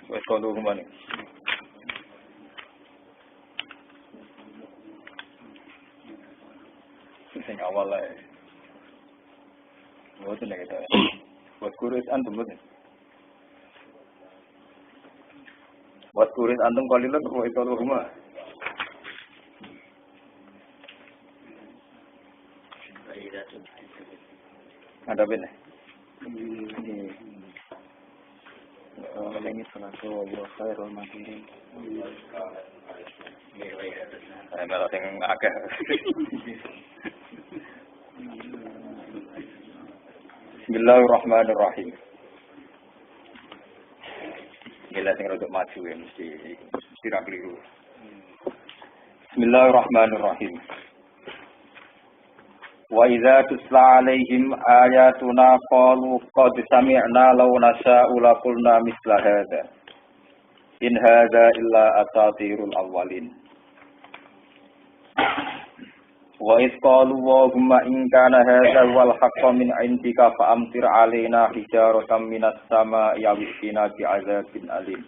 Wes kono kemana? Sing awal lah. Mboten nek kita. Buat kuris antum mboten. Buat kuris antum kalilan kok itu rumah. Ada benar. Ini salatu wa khairul madirin. Malah sing akeh. Bismillahirrahmanirrahim. Bila sing rodok maju ya mesti ra keliru. Bismillahirrahmanirrahim. Wa idza tutla 'alaihim ayatuna qalu qad sami'na law nasha'u la qulna misla hadza. In hadza illa asatirul awwalin. Wa idh qalu Allahumma in kana hadza wal haqqu min 'indika fa amtir 'alaina hijaratan minas samaa'i aw isqina bi'adzabin alim.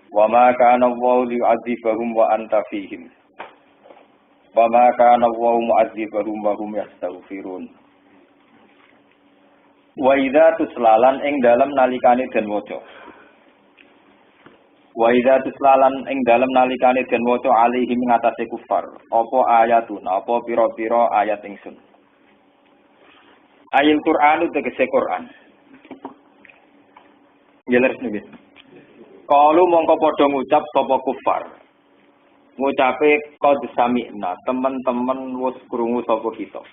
Wa ma kana Allahu liyu'adzibahum wa anta fihim. Wa ma kana Allahu mu'adzibahum wa hum yastaghfirun. Wa idza tuslalan ing dalem nalikane den waca. Wa idza tuslalan ing dalem nalikane den waca alaihim ngatasé kufar. Apa ayatun, apa pira-pira ayat ingsun. Ayat Quran tegese Quran. Jelas niki. Kalu mongko padha ngucap sapa kufar. Ngucape qad sami'na, teman-teman wis krungu sapa kita.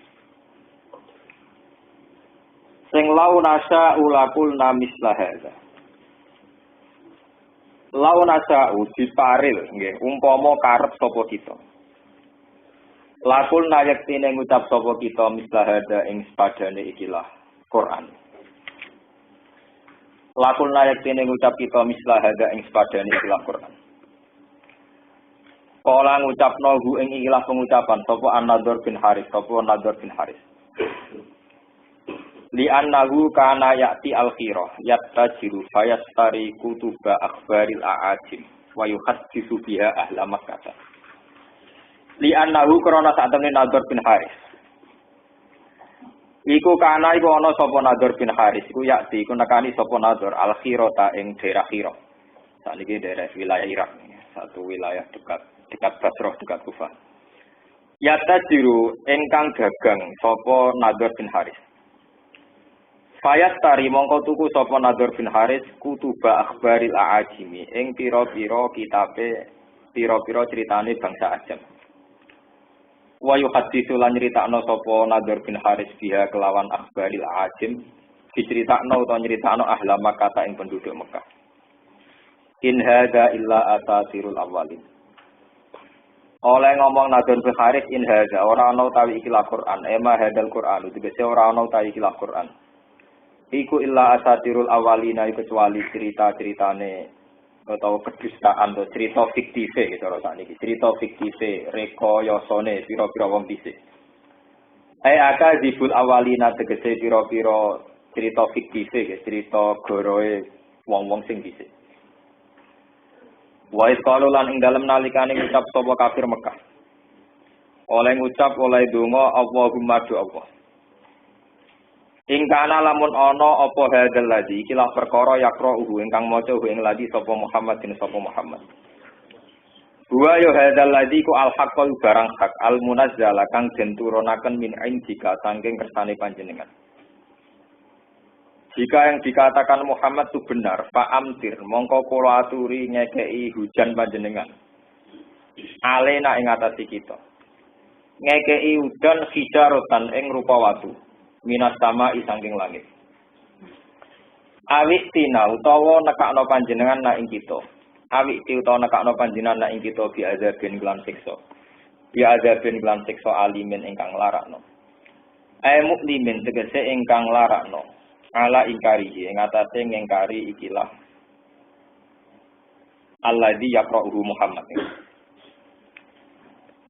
Sing lau nasa ulakul misla hadza. Lau nasa diparil nggih, umpama karep sapa kita. Lakul nayektine ngucap sapa kita misla hadza ing sepadane ikilah Quran. Lakul nayektine ngucap kita misla hadza ing sepadane ikilah Quran. Kala ngucapno hu ing ikilah pengucapan sapa An-Nadhr bin Haris, sapa Nadhr bin Haris. Li annahu kana ya'ti al-khirah yattajiru fayastari kutuba akhbaril a'ajim wa yuhaddisu biha ahla Makkah. Li annahu krana satemene Nadhr bin Haris. Iku kana iku ana sapa Nadhr bin Haris iku ya'ti iku nekani sapa Nadhr al-khirata ing daerah Khirah. Sakniki daerah wilayah Irak, satu wilayah dekat Basrah, dekat Kufah. Yattajiru ingkang dagang sapa Nadhr bin Haris. Fayat tari mongko tuku sapa Nadhr bin Haris kutuba akhbaril a'ajimi ing pira-pira kitabe pira-pira critane bangsa Ajam. Wa yuhaddisu lan nyritakno sapa Nadhr bin Haris biha kelawan akhbaril a'ajim diceritakno utawa nyritakno ahla Makkah ing penduduk Mekah. In hadza illa asatirul awwalin. Oleh ngomong Nadhr bin Haris in hadza ora ana utawi ikilah Quran, ema hadzal Quran tegese ora ana utawi ikilah Quran. Iku illa asatirul awalina kecuali cerita-ceritane atau kedustaan atau cerita fiktive gitu ora sakniki. Cerita fiktive rekayasane pira-pira wong dhisik. Akadzibul awalina tegese pira-pira cerita fiktive, cerita goroe wong-wong sing dhisik. Wa isqalu lan ing dalem nalikane ngucap sapa kafir Mekah. Oleh ngucap oleh donga Allahumma do Allah. Ing kana lamun ana apa hadzal ladzi ikilah perkara yaqra'uhu ingkang maca ing ladzi sapa Muhammad bin sapa Muhammad. Wa ya hadzal ladzi ku al-haqqul barang hak al-munazzala kang den turunaken min indika saking kersane panjenengan. Jika yang dikatakan Muhammad itu benar, Pak Amtir, mongko kula aturi ngekei hujan panjenengan. Alena ing atasi kita. Ngekei udan hijarotan ing rupa watu. Minas sama isangking langit. Awik tina utawa nekakno panjenengan na ing kita. Awik ti utawa nekakno panjenengan na ing kita bi azabin lan siksa. Bi azabin lan siksa alimin ingkang larakno. Muklimin tegese ingkang larakno. Ala ingkari ing atase ngingkari ikilah alladzi yaqra'uhu Muhammad.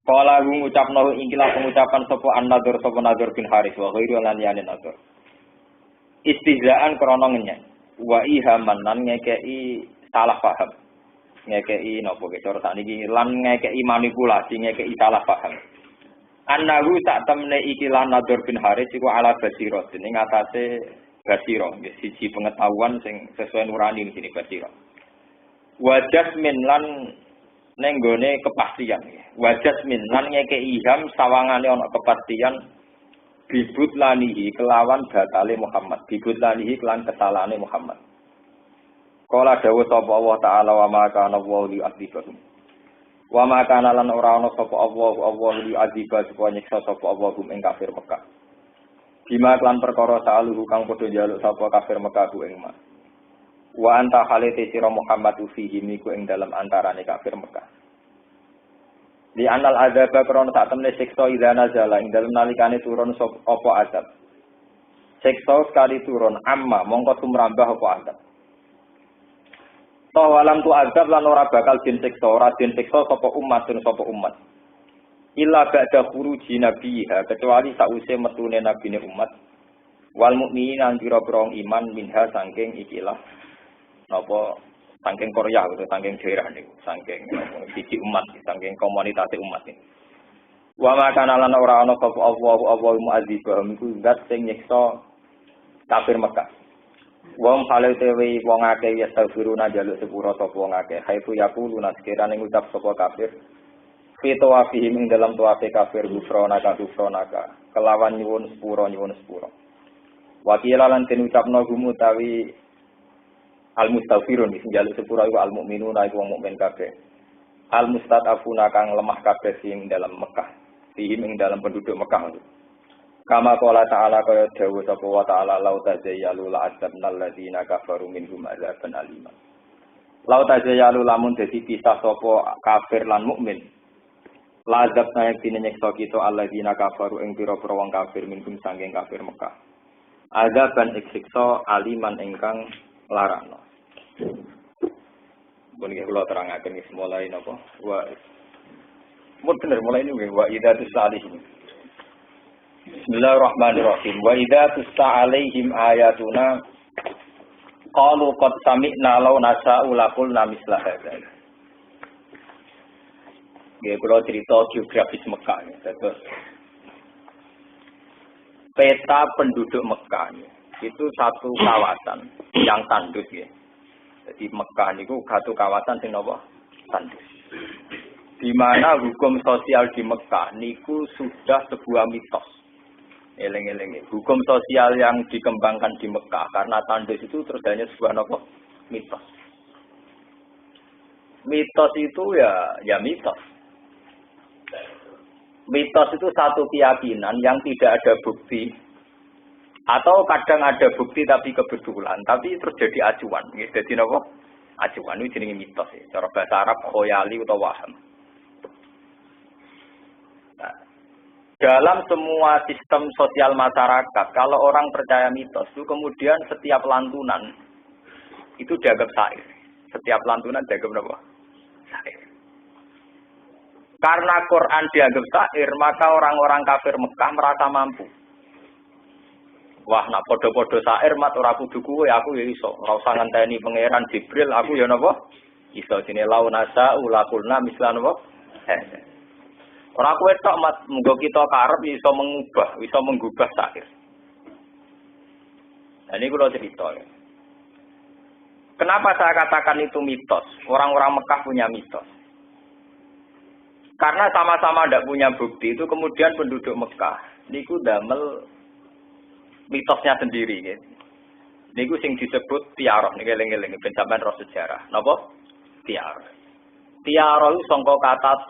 Kala ngucapno ikilah pengucapan sapa An-Nadhr sapa Nadhr bin Haris wa ghairu lan yani Nadhr. istihzaan krana ngenyek. Wa ihaman lan ngekeki salah paham. Ngekeki napa ge cara sakniki lan ngekeki manipulasi, ngekeki salah paham. Annahu sak temne iki lan Nadhr bin Haris iku ala basira ning atase basira, nggih siji pengetahuan sing sesuai nurani di sini basira. Wa jasmin lan ning gone kepastian nggih. Wa jasmin lan ngekeki iham sawangane ana kepastian bibut lanihi kelawan batale Muhammad, bibut lanihi kelan kesalahane Muhammad. Kala dawuh sapa Allah taala wa ma kana wa li azibahum. Wa ma kana lan ora ana sapa Allah li azibah supaya nyiksa sapa Allah ing kafir Mekah. Bima lan perkara saluhu kang padha njaluk sapa kafir Mekah ku ing ma. Wa anta khalite sira Muhammad fihi miku ing dalam antarane kafir Mekah. Di anal azab krana sak temne siksa ida nazala ing dalem nalikane turun apa azab. Siksa sekali turun amma mongko tumrambah apa azab. Toh walam tu azab lan ora bakal den siksa sapa umat. Illa ba'da khuruji nabiha kecuali sause metune nabine umat. Wal mukminin pira-pira iman minha saking ikilah napa saking Korea gitu, saking daerah niku, saking siji umat, saking komunitas umat niku. Wa ma kana lan ora ana sapa Allah mu'adzibahum iku zat sing nyiksa kafir Mekah. Wong hale tewe wong akeh ya tafsiruna jaluk sepura sapa wong akeh. Haifu yaquluna sekirane ngucap sapa kafir. Fito afihim ing dalam tuafe kafir gufronaka kelawan nyuwun sepura. Wakila lan den ucapno gumutawi al-mustaghfirun sing jaluk sepura iku al-mukminuna iku wong mukmin kabeh. Al-mustad'afuna kang lemah kabeh sing dalam Mekah. Fihim ing dalam penduduk Mekah. Kama qala ta'ala kaya dawuh sapa wa ta'ala law tajayyalu la'adzabnal ladzina kafaru minhum adzaban aliman. Law tajayyalu lamun dadi pisah sapa kafir lan mukmin. La'adzabna yakti nyekso kita alladzina kafaru ing pira-pira wong kafir minhum saking kafir Mekah. Adzaban iksiksa aliman ingkang larano. Bunyi kula terangaken wis mulai napa? Wa bener mulai ini wa idatus salihin. Bismillahirrahmanirrahim. Wa idza tusta 'alaihim ayatuna qalu qad sami'na law nasa'u laqulna misla hadza. Nggih kula cerita geografis Mekah. Terus peta penduduk Mekah itu satu kawasan yang tandus ya. Jadi Mekah niku satu kawasan sing napa? Tandus. Di mana hukum sosial di Mekah niku sudah sebuah mitos. Eleng-eleng. Hukum sosial yang dikembangkan di Mekah karena tandus itu terus hanya sebuah apa? Mitos. Mitos itu ya mitos. Mitos itu satu keyakinan yang tidak ada bukti atau kadang ada bukti tapi kebetulan, tapi terjadi acuan. Jadi apa? Acuan itu jenenge mitos. Cara bahasa Arab khoyali atau waham. Dalam semua sistem sosial masyarakat, kalau orang percaya mitos, itu kemudian setiap lantunan itu dianggap syair. Setiap lantunan dianggap apa? Syair. Karena Quran dianggap syair, maka orang-orang kafir Mekah merasa mampu. Wah, nak podo-podo syair mat ora kudu kuwe, aku ya iso. Ora usah ngenteni pangeran Jibril, aku ya napa? Iso jenenge launasa ulakulna mislan napa? Ora kowe tok mat munggo kita karep iso menggubah syair. Nah, ini kula cerita ya. Kenapa saya katakan itu mitos? Orang-orang Mekah punya mitos. Karena sama-sama tidak punya bukti itu kemudian penduduk Mekah niku damel mitosnya sendiri ya. Niku sing disebut tiaroh niki eling-eling ben sampean roh sejarah. Napa? Tiaroh. Tiara itu sangka kata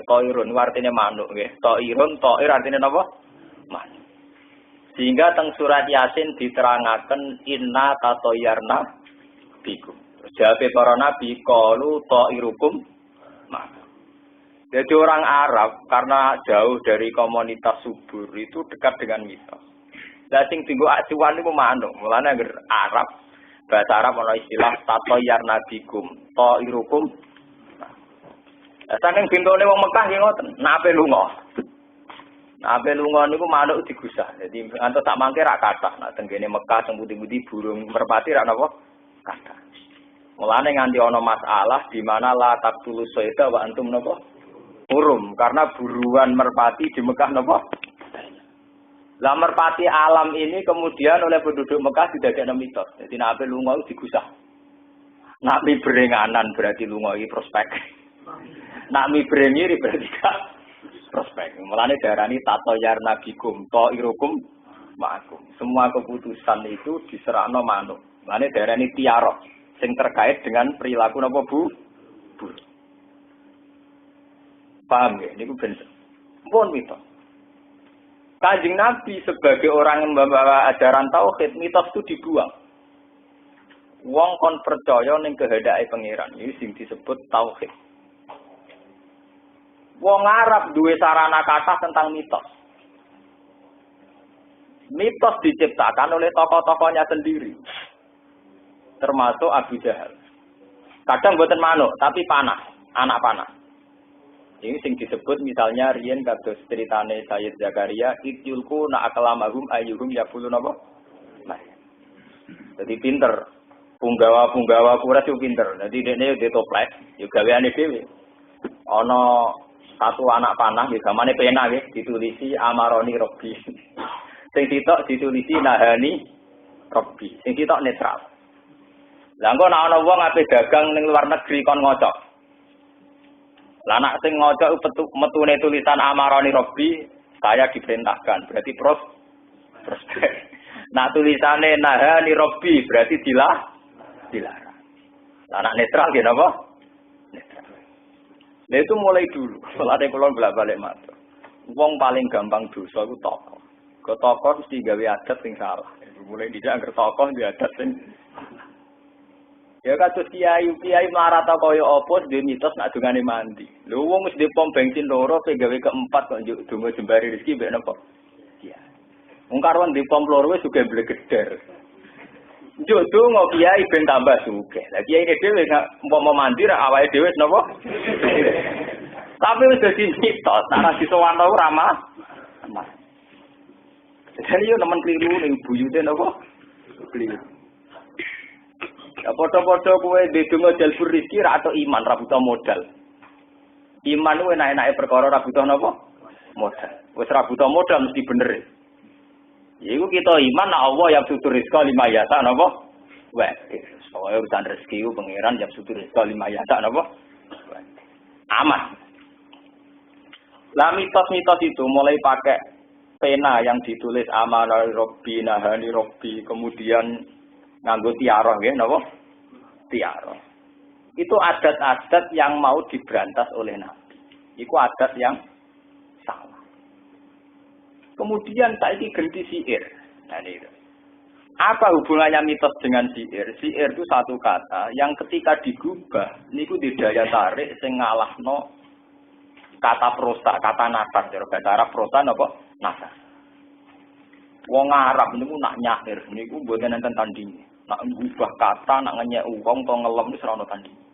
toirun, artinya manuk nggih. Toir artinya napa? Manuk. Sehingga teng surat Yasin diterangaken inna tatoyarna bikum. Jawabe para nabi qalu toirukum manuk. Jadi orang Arab karena jauh dari komunitas subur itu dekat dengan mitos. Lah sing dienggo acuan niku manuk. Mulane Arab bahasa Arab ana istilah tatoyarna bikum, toirukum. Saking bintone wong Mekah nggih ngoten, nape lunga. Nah, ape lunga niku manuk digusah. Dadi antuk sak mangke ra kathah. Nah, tenggene Mekah sing putih-putih burung merpati ra napa? Kathah. Mulane nganti ana masalah di mana la taqtulu sayda wa antum napa? Hurum. Karena buruan merpati di Mekah napa? Lah merpati alam ini kemudian oleh penduduk Mekah didadekno mitos. Jadi nek ape lunga digusah. Nak mi berenganan berarti lunga iki prospek. Nak mi brengiri berarti gak prospek. Mulane darani tato yar nabikum, to irukum ma'akum. Semua keputusan itu diserahno manuk. Mulane darani tiara sing terkait dengan perilaku napa Bu? Paham ya? Niku ben pun mitos. Kanjeng Nabi sebagai orang yang membawa ajaran tauhid, mitos itu dibuang. Wong kon percaya ning kehendake pangeran. Iki sing disebut tauhid. Wong Arab duwe sarana kata tentang mitos. Mitos diciptakan oleh tokoh-tokohnya sendiri. Termasuk Abu Jahal. Kadang boten manuk, tapi panah, anak panah. Ini sing disebut misalnya riyen kados ceritane Sayyid Zakaria, ityulku na aklamahum ayyuhum yaqulun apa? Nah. Jadi pinter. Punggawa Quraisy yo pinter. Dadi dekne yo toples, yo gaweane dhewe. Ana satu anak panah nggih gamane pena nggih ditulisi amaroni Robbi. Sing sitok ditulisi nahani Robbi. Sing sitok netral. Lah engko nek ana wong ape dagang ning luar negeri kon ngocok. Lah anak sing ngocok metune tulisan amaroni Robbi, saya diperintahkan. Berarti prospek. Nah tulisane nahani Robbi berarti dilarang. Lah anak netral nggih napa? Netral. Lah itu mulai dulu. Mulane kula bolak-balik matur. Wong paling gampang dosa iku tokoh. Ke tokoh mesti gawe adat sing salah. Mulai dijak angger tokoh di adat sing ya kados kiai marata kaya apa dhewe mitos nak dungane mandi. Lho wong wis ndek pom bensin loro pe gawe keempat kok njuk donga jembari rezeki mbek napa? Iya. Wong karo ndek pom loro wis sugih blegeder. Njuk donga kiai ben tambah sugih. Lah kiai dhewe umpama mandi ra awake dhewe napa? Tapi wis dadi mitos, nek disowan ora ramah. Jadi yo nemen kliru ning buyute napa? Kliru. Ya padha-padha kowe ndedonga jalbur rezeki ra atok iman, ra butuh modal. Iman kuwi enak-enake perkara ra butuh napa? Modal. Wis ra butuh modal mesti bener. Iku kita iman nek Allah yang sutur rezeki lima yata napa? Wah, soalnya urusan rezeki ku pangeran yang sutur rezeki lima yata napa? Aman. Lah mitos-mitos itu mulai pakai pena yang ditulis amanah Robbi, nahani Robbi, kemudian nganggo tiara nggih napa? Tiara. Itu adat-adat yang mau diberantas oleh Nabi. Iku adat yang salah. Kemudian saiki ganti sihir. Nah ini. Apa hubungannya mitos dengan sihir? Sihir itu satu kata yang ketika digubah niku di daya tarik sing ngalahno kata prosa, kata nasar. Bahasa Arab prosa napa? Nasar. Wong Arab niku nak nyair niku mboten enten tandinge. Nak ngubah kata, nak ngenyek wong to ngelem wis ora ono tandinge.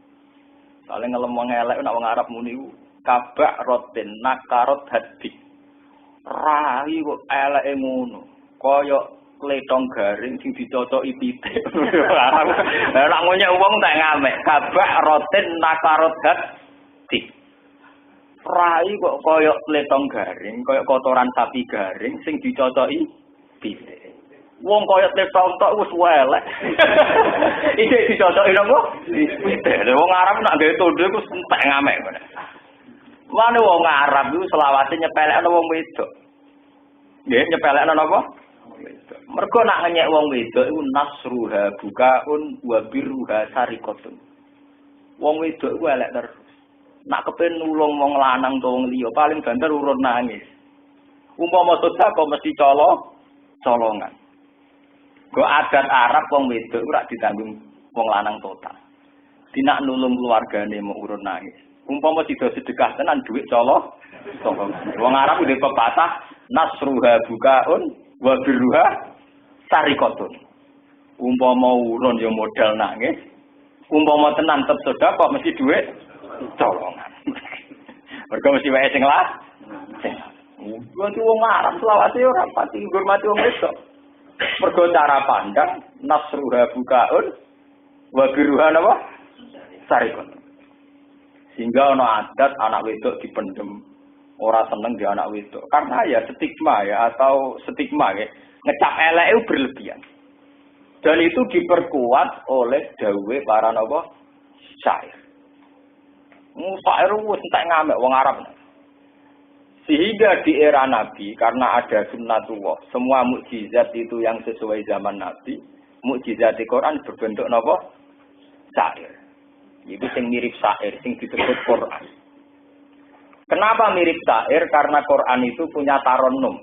Sale ngelem wong elek nak wong Arab muni kabak rotin nakarot hadi. Rai kok eleke ngono. Kaya kletong garing sing dicocoki pitik. Lah nak ngenyek wong tak ngamek. Kabak rotin nakarot hadi. Rai kok kaya kletong garing, kaya kotoran sapi garing sing dicocoki pitik. Wong kaya tok wis welek. Iki dicocoki napa? Pitik. Wong Arab nak gawe tondo iku entek ngamek. Mane wong Arab iku selawase nyepelekno wong wedok. Nggih, nyepelekno napa? Wedok. Mergo nak ngenyek wong wedok iku nasruha bukaun wa birruha sarikatun. Wong wedok iku elek terus. Nak kepen nulung wong lanang to wong liya paling banter urun nangis. Umpama sedekah kok mesti colongan. Go adat Arab wong wedok ora ditanggung wong lanang total. Dinak nulung keluargane mau urun nangis. Umpama sida sedekah tenan dhuwit colongan. Wong Arab udah pepatah nasruha bukaun wa birruha sarikatun. Umpama urun ya modal nangis. Umpama tenan tetep sedekah mesti dhuwit colongan. Mergo mesti wae sing lah. Wong wong Arab selawase ora pati ngurmati wong wedok. Mergo cara pandang nasruha bukaun wa biruha napa? Sarikon. Sehingga ana adat anak wedok dipendem. Ora seneng di anak wedok. Karena ya stigma ya atau stigma ya. Ngecap elek itu berlebihan. Dan itu diperkuat oleh dawuhe para napa? Syair. Syair wis entek ngamek wong Arab. Sehingga di era Nabi, karena ada sunnatullah, semua mukjizat itu yang sesuai zaman Nabi, mukjizat di Quran berbentuk napa? Syair. Itu yang mirip syair, yang disebut Quran. Kenapa mirip syair? Karena Quran itu punya taronum,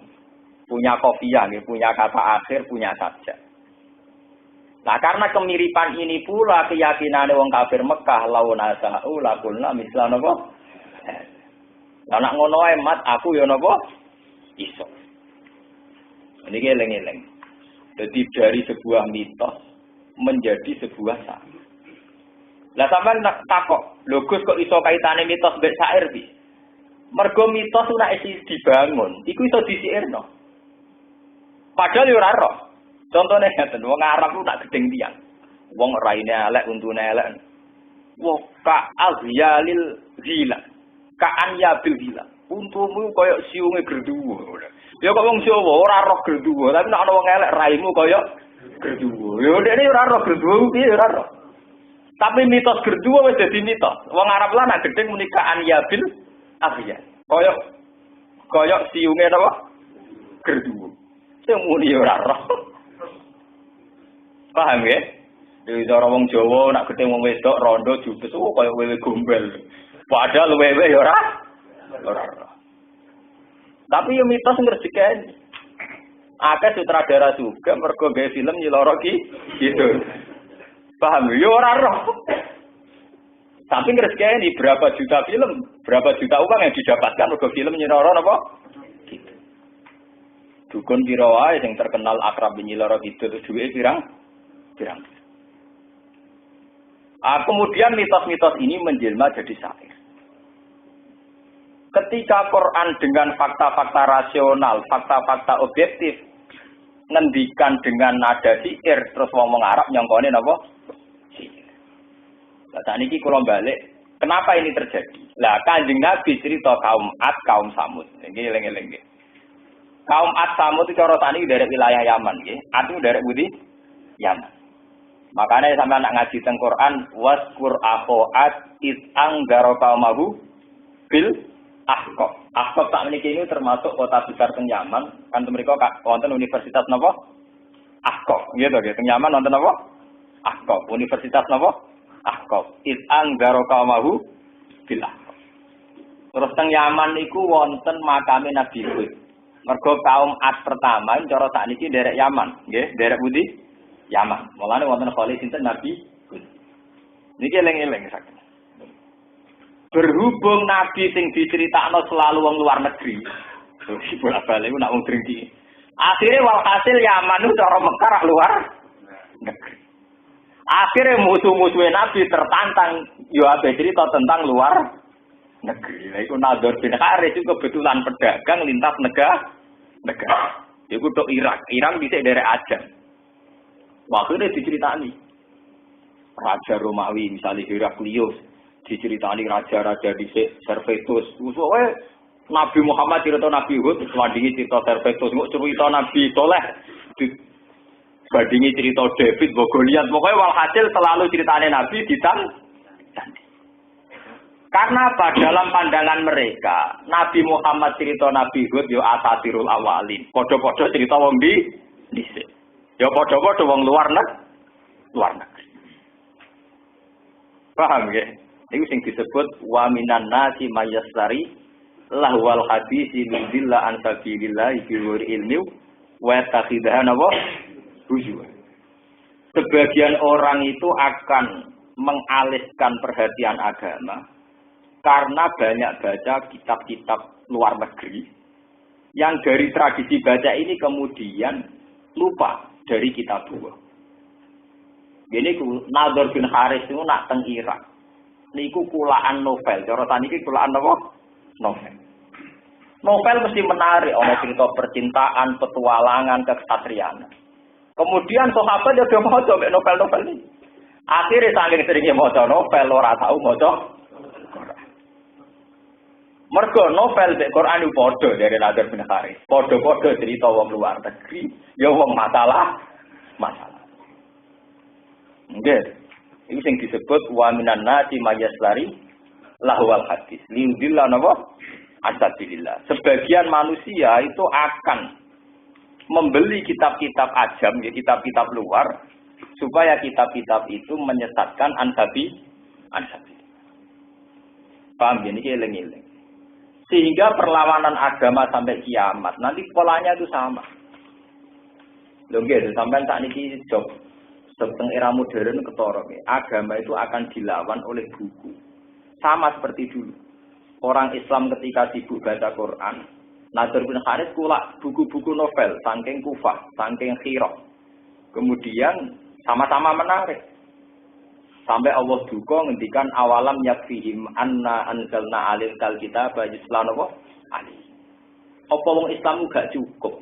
punya kofiyah, punya kata akhir, punya sajak. Nah, karena kemiripan ini pula keyakinan wong kafir Mekah launa sa'u lakulna misla napa? Anak ngono ae mat aku ya napa? Iso. Niki eling-eling. Jadi dari sebuah mitos menjadi sebuah syair. Lah sampean nak takok, lho Gus kok iso kaitane mitos mbek syair piye? Mergo mitos nek dibangun, iku iso disiirno. Padahal yo ora roh. Contone ngeten, wong Arab ku tak gedeng tiyang. Wong raine elek, untune elek. Wa ka azyalil zila. Kaan ya bil gila. Untumu kaya siunge gerduwo. Ya kok wong Jawa ora roh gerduwo, tapi nek ana wong elek raimu kaya gerduwo. Ya dekne ora roh gerduwo piye ora roh. Tapi mitos gerduwo wis dadi mitos. Wong Arab lan nek gedeng muni kaan ya bil akhya. Kaya siunge napa? Gerduwo. Sing muni ora roh. Paham ya? Jadi cara wong Jawa nek gedeng wong wedok rondo jubes kaya wewe gombel. Padahal wewe ya ora. Tapi yo mitos ngrejekeni. Akeh sutradara juga mergo gawe film nyiloro gitu. Paham yo ora roh. Tapi ngrejekeni berapa juta film, berapa juta uang yang didapatkan mergo film nyiloro napa? Gitu. Dukun pira wae sing terkenal akrab nyiloro gitu terus duwe pirang. Kemudian mitos-mitos ini menjelma jadi syair. Ketika Quran dengan fakta-fakta rasional, fakta-fakta objektif, ngendikan dengan nada syair, terus ngomong Arab nyongkone napa? Syair. Lah sakniki kula balik, kenapa ini terjadi? Lah Kanjeng Nabi cerita kaum Ad, kaum Samud. Nggih eling-eling nggih. Kaum Ad Samud itu cara sakniki dari wilayah Yaman nggih. Ad itu dari budi Yaman. Makanya sampai anak ngaji teng Quran waskur aqoat is anggaro kaumahu bil ahqaf. Ahqaf tak meniki ini termasuk kota besar teng Yaman. Kan mereka wonten universitas napa? Ahqaf. Gitu nggih. Teng Yaman wonten napa? Ahqaf. Universitas napa? Ahqaf. Is anggaro kaumahu bil ahqaf. Terus teng Yaman niku wonten makame Nabi Hud. Mergo kaum Ad pertama cara sakniki derek Yaman, nggih, derek budi Yaman. Mulane wonten kali sinten Nabi Hud. Niki eling-eling sak. Berhubung Nabi sing diceritakno selalu wong luar negeri. Bolak-balik nak wong drengki. Akhire walhasil Yaman itu cara Mekah luar negeri. Akhire musuh-musuhe Nabi tertantang yo ape cerita tentang luar negeri. Lah iku Nadhr bin Harits itu kebetulan pedagang lintas negara. Iku tok Irak. Irak dhisik derek Ajam. Waktu diceritani Raja Romawi misalnya Heraklius, diceritani raja-raja di Servetus. Usuwe Nabi Muhammad cerita Nabi Hud, bandingi cerita Servetus, cerita Nabi Soleh, bandingi cerita David, Goliat. Pokoknya walhasil selalu ceritanya Nabi karena apa? Dalam pandangan mereka, Nabi Muhammad cerita Nabi Hud yo asatirul awalin. Podo-podo cerita wong dhisik. Ya padha-padha wong luar negeri. Paham nggih? Iku sing disebut wa minan nasi mayyasari lahwal hadisi min dilla an sabilillah bi ilmi wa takhidaha napa? Hujwa. Sebagian orang itu akan mengalihkan perhatian agama karena banyak baca kitab-kitab luar negeri yang dari tradisi baca ini kemudian lupa dari kitab dua. Ini Nadhr bin Harits itu nak teng Irak. Niku kulaan novel. Cara saniki kulaan apa? Novel. Novel mesti menarik, ana cerita percintaan, petualangan, kesatriaan. Kemudian sahabat ya do maca novel-novel ini. Akhirnya saking seringnya maca novel ora tau maca Quran. Mergo novel mek Quran itu padha dari Nadhr bin Haris. Padha-padha cerita wong luar negeri, ya wong masalah. Nggih. Iki sing disebut wa minan nasi mayaslari lahwal hadis. Liudillah napa? Asabilillah. Sebagian manusia itu akan membeli kitab-kitab ajam, ya, kitab-kitab luar, supaya kitab-kitab itu menyesatkan ansabi. Paham ya? Ini eling-eling. Sehingga perlawanan agama sampai kiamat, nanti polanya itu sama. Lho nggih, sampean sak niki job teng era modern ketara. Agama itu akan dilawan oleh buku. Sama seperti dulu. Orang Islam ketika sibuk baca Quran, Nadhr bin Haris kulak buku-buku novel, saking Kufah, saking Khirah. Kemudian sama-sama menarik. Sampai Allah duka ngendikan awalam yakfihim anna anzalna alaikal kitaba yuslanwa ali. Apa wong Islam gak cukup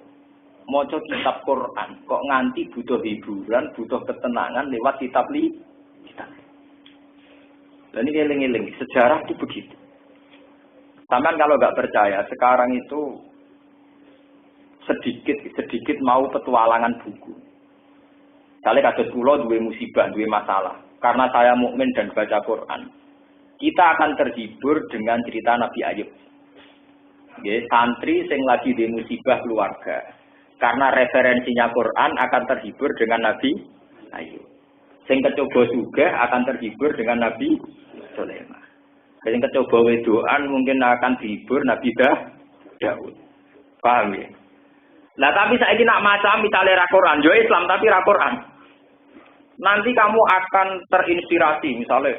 maca kitab Quran, kok nganti butuh hiburan, butuh ketenangan lewat kitab kitab. Lah ini eling-eling, sejarah itu begitu. Sampai kalau nggak percaya, sekarang itu sedikit mau petualangan buku. Misalnya kados kula duwe musibah, duwe masalah. Karena saya mukmin dan baca Quran, kita akan terhibur dengan cerita Nabi Ayub. Nggih, santri sing lagi di musibah keluarga. Karena referensinya Quran akan terhibur dengan Nabi Ayub. Sing kecoba juga akan terhibur dengan Nabi Sulaiman. Sing kecoba wedoan mungkin akan dihibur Nabi Daud. Paham ya? Nah tapi saiki nak maca misalnya ra Quran, yo Islam tapi ra Quran. Nanti kamu akan terinspirasi, misalnya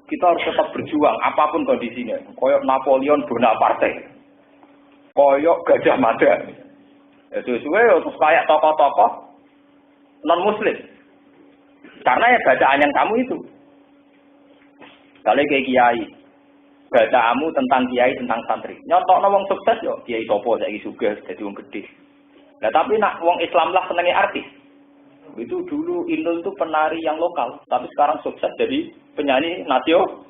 kita harus tetap berjuang apapun kondisinya. Koyok Napoleon Bonaparte, koyok Gajah Mada. Sesuai terus kayak tokoh-tokoh non Muslim. Karena ya bacaan yang kamu itu. Kalau kayak kiai, bacaanmu tentang kiai, tentang santri. Nyontokno wong sukses yo, kiai sopo saiki sugih dadi wong gedhe. Nah tapi nak wong Islam lah senenge artis. Itu dulu Inul itu penari yang lokal, tapi sekarang sukses jadi penyanyi nasional,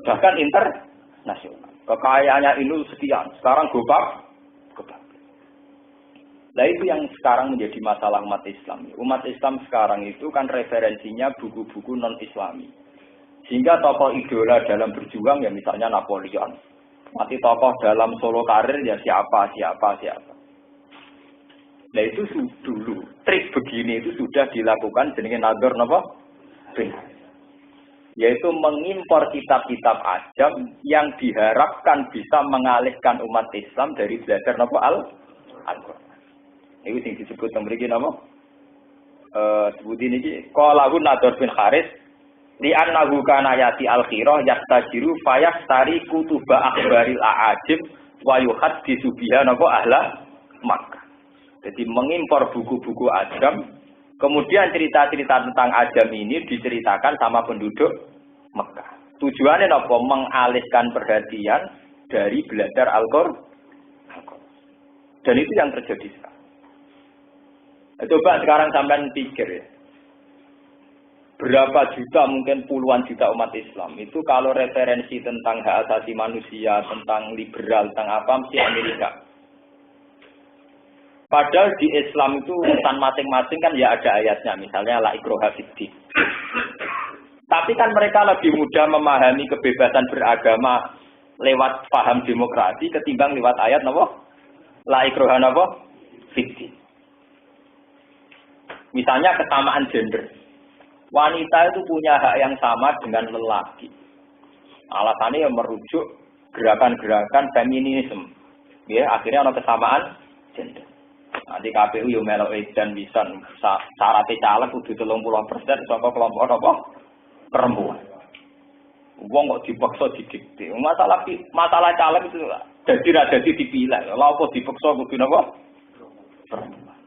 bahkan internasional. Kekayaannya Inul sekian, sekarang gobak. Nah itu yang sekarang menjadi masalah umat Islam. Umat Islam sekarang itu kan referensinya buku-buku non-Islami. Sehingga tokoh idola dalam berjuang ya misalnya Napoleon. Mati tokoh dalam solo karir ya siapa. Nah itu dulu, trik begini itu sudah dilakukan jenenge Nadhr napa? Yaitu mengimpor kitab-kitab ajam yang diharapkan bisa mengalihkan umat Islam dari belajar napa Al-Qur'an. Ini sing disebut mriki napa? Sebutin iki qalahu Nadhr bin Haris li annahu kana yati al-khirah yastajiru fayastari kutuba akhbaril a'ajib wa yuhaddisu biha napa ahla Makkah. Jadi mengimpor buku-buku ajam, kemudian cerita-cerita tentang ajam ini diceritakan sama penduduk Mekah. Tujuannya apa? Mengalihkan perhatian dari belajar Al-Qur'an. Dan itu yang terjadi sekarang. Coba sekarang sampean pikir ya. Berapa juta, mungkin puluhan juta umat Islam itu kalau referensi tentang hak asasi manusia, tentang liberal, tentang apa, mesti Amerika. Padahal di Islam itu urusan masing-masing kan ya ada ayatnya, misalnya la ikraha fiddin. Tapi kan mereka lebih mudah memahami kebebasan beragama lewat paham demokrasi ketimbang lewat ayat napa? La ikraha napa? Fiddin. Misalnya kesamaan gender. Wanita itu punya hak yang sama dengan lelaki. Alasannya yang merujuk gerakan-gerakan feminisme. Ya, akhirnya ada kesamaan gender. Nanti KPU yo melok edan bisa syaratnya caleg kudu 30% saka kelompok apa? Perempuan. Wong kok dipaksa didikte. Masalah caleg itu dadi dipilih. Lha apa dipaksa kudu napa? Perempuan.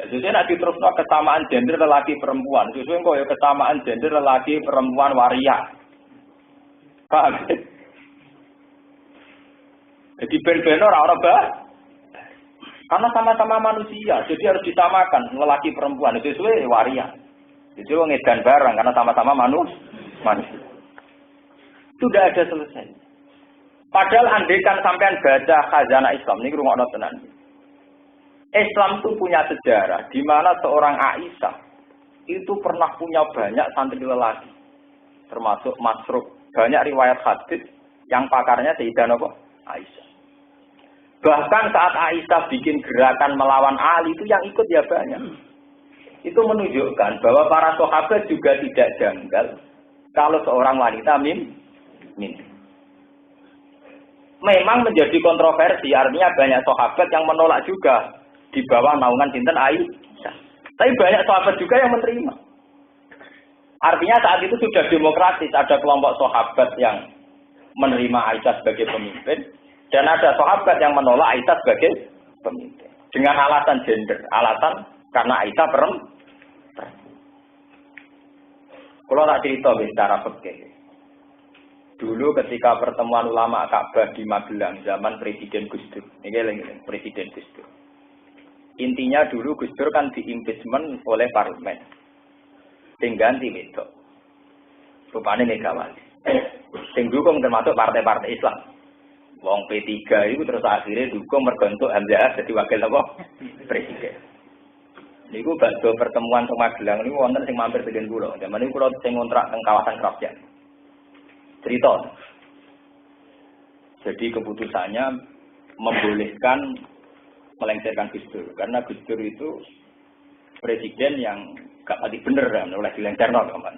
Sesuai nak diterusno kesamaan gender lelaki perempuan. Sesuai kok ya kesamaan gender lelaki perempuan waria. Paham? Jadi ben-ben ora Karena sama-sama manusia, jadi harus disamakan lelaki perempuan itu sesuai waria. Itu ngedan bareng karena sama-sama manusia. Sudah ada selesai. Padahal andaikan sampean baca khazanah Islam ini rungokno tenan. Islam itu punya sejarah di mana seorang Aisyah itu pernah punya banyak santri lelaki. Termasuk Masruq, banyak riwayat hadis yang pakarnya Sayyidah Aisyah. Bahkan saat Aisyah bikin gerakan melawan Ali itu yang ikut ya banyak. Itu menunjukkan bahwa para sahabat juga tidak janggal kalau seorang wanita mimpin. Memang menjadi kontroversi, artinya banyak sahabat yang menolak juga di bawah naungan sinten Aisyah. Tapi banyak sahabat juga yang menerima. Artinya saat itu sudah demokratis, ada kelompok sahabat yang menerima Aisyah sebagai pemimpin. Dan ada sahabat yang menolak Aisyah sebagai pemimpin. Dengan alasan gender. Alasan karena Aisyah perempuan. Kalau tak cerita secara fikih. Dulu ketika pertemuan ulama Ka'bah di Magelang zaman Presiden Gus Dur. Ini Presiden Gus Dur. Intinya dulu Gus Dur kan diimpeachment oleh parlemen. Tinggal ganti itu. Rupanya Megawati. Sing dukung termasuk partai-partai Islam. Wong P3 itu terus akhirnya dukung mergontok Hamzah jadi wakil apa? Presiden. Niku badhe pertemuan teng Magelang niku wonten sing mampir tegen kula. Zaman niku kula sing ngontrak teng kawasan Krapjan. Cerita. Jadi keputusannya membolehkan melengsarkan Gus Dur karena Gus Dur itu presiden yang gak pati bener kan oleh dilengserno kapan.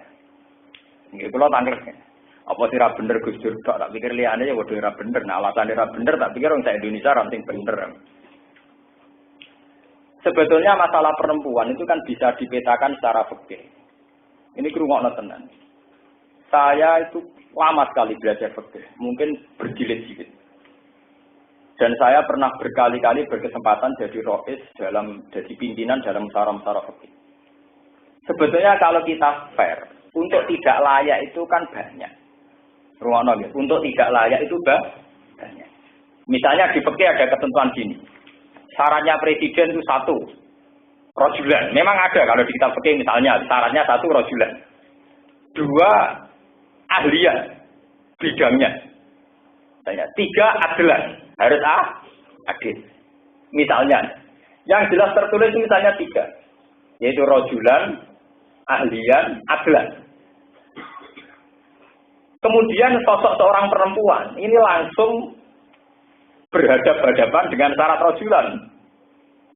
Nggih kula tangkep. Apa sih ra bener Gus Dur tak pikir liyane ya waduh ra bener. Nah alasan ra bener tak pikir wong sak Indonesia ra sing bener. Sebetulnya masalah perempuan itu kan bisa dipetakan secara fikih. Ini krungokno tenan. Saya itu lama sekali belajar fikih, mungkin berjilid-jilid. Dan saya pernah berkali-kali berkesempatan jadi rois jadi pimpinan dalam musyawarah fikih. Sebetulnya kalau kita fair, untuk tidak layak itu kan banyak. Ruang gitu. Untuk tidak layak itu banyak. Misalnya di fikih ada ketentuan gini. Syaratnya presiden itu 1 rojulan. Memang ada kalau di kitab fikih misalnya syaratnya 1 rojulan. 2 ahlian bidangnya. 3 adlan. Harus adil. Misalnya yang jelas tertulis misalnya 3. Yaitu rojulan, ahlian, adlan. Kemudian sosok seorang perempuan ini langsung berhadapan-hadapan dengan syarat rojulan.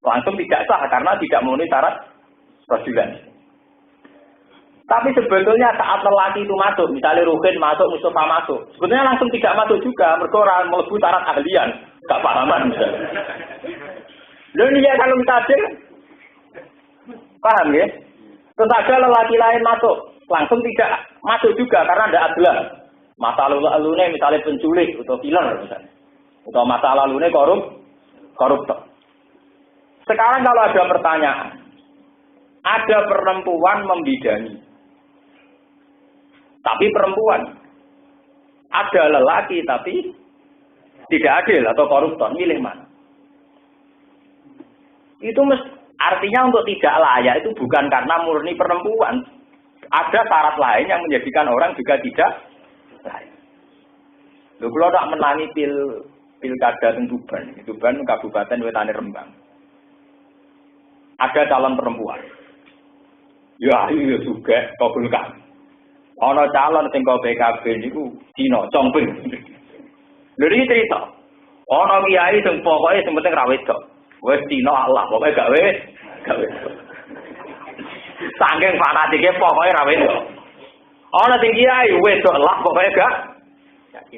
Langsung tidak sah karena tidak memenuhi syarat rojulan. Tapi sebetulnya saat lelaki itu masuk, misalnya Ruhin masuk, Mustafa masuk, sebetulnya langsung tidak masuk juga, mereka orang melebu syarat ahlian, gak pahaman. Lalu ini kalau kita adil, paham ya? Terus ada lelaki lain masuk, langsung tidak masuk juga karena ada adlan. Masa lalunya misalnya penculik atau killer misalnya. Atau masa lalunya koruptor. Sekarang kalau ada pertanyaan, ada perempuan membidangi. Tapi perempuan. Ada lelaki tapi tidak adil atau koruptor, milih mana? Itu artinya untuk tidak layak itu bukan karena murni perempuan. Ada syarat lain yang menjadikan orang juga tidak layak. Lho kula tak menangi pilkada teng Tuban Kabupaten Wetane Rembang. Ada calon perempuan. Ya iya juga kabulkan. Ana calon sing kok PKB niku Cina Congping. Lho iki cerita. Ana kiai sing pokoke sing penting ra wedok. Wis Cina Allah, pokoke gak wedok. Saking fanatike pokoke ra wedok. Ana sing kiai wedok lah pokoke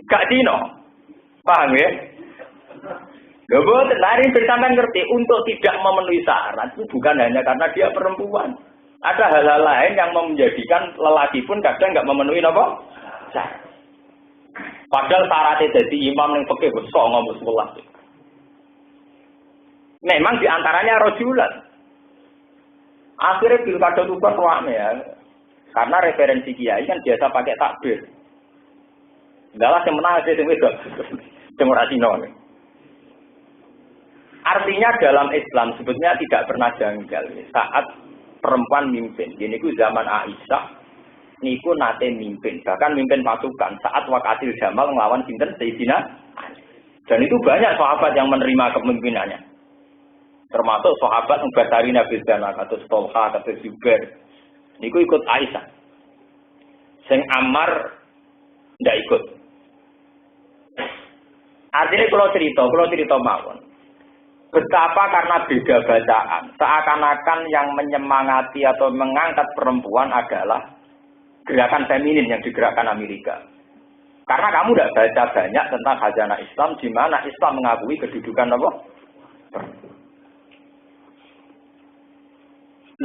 gak Cina. Paham ya? Lho boten lari sampean ngerti untuk tidak memenuhi syarat itu bukan hanya karena dia perempuan. Ada hal-hal lain yang menjadikan lelaki pun kadang enggak memenuhi apa? Syarat. Padahal syaratnya jadi imam yang fikih wis songo wis 11. Memang diantaranya rojulan. Akhirnya pilkada Tuban rame ya. Karena referensi kiai kan biasa pakai takbir. Ndalah sing menang sing wedok. Sing ora Cina. Artinya dalam Islam sebetulnya tidak pernah janggal saat perempuan mimpin. Ini ku zaman Aisyah, niku nate mimpin, bahkan mimpin pasukan saat Waqatil Jamal ngelawan sinten Sayyidina Ali. Dan itu banyak sahabat yang menerima kepemimpinannya. Termasuk sahabat Mubasyari Nabi Zana, kados Tolha, kados Zubair. Niku ikut Aisyah. Sing Ammar ndak ikut. Artinya kalau cerita mawon. Betapa karena beda bacaan, seakan-akan yang menyemangati atau mengangkat perempuan adalah gerakan feminin yang digerakkan Amerika. Karena kamu tidak baca banyak tentang khazanah Islam, di mana Islam mengakui kedudukan apa?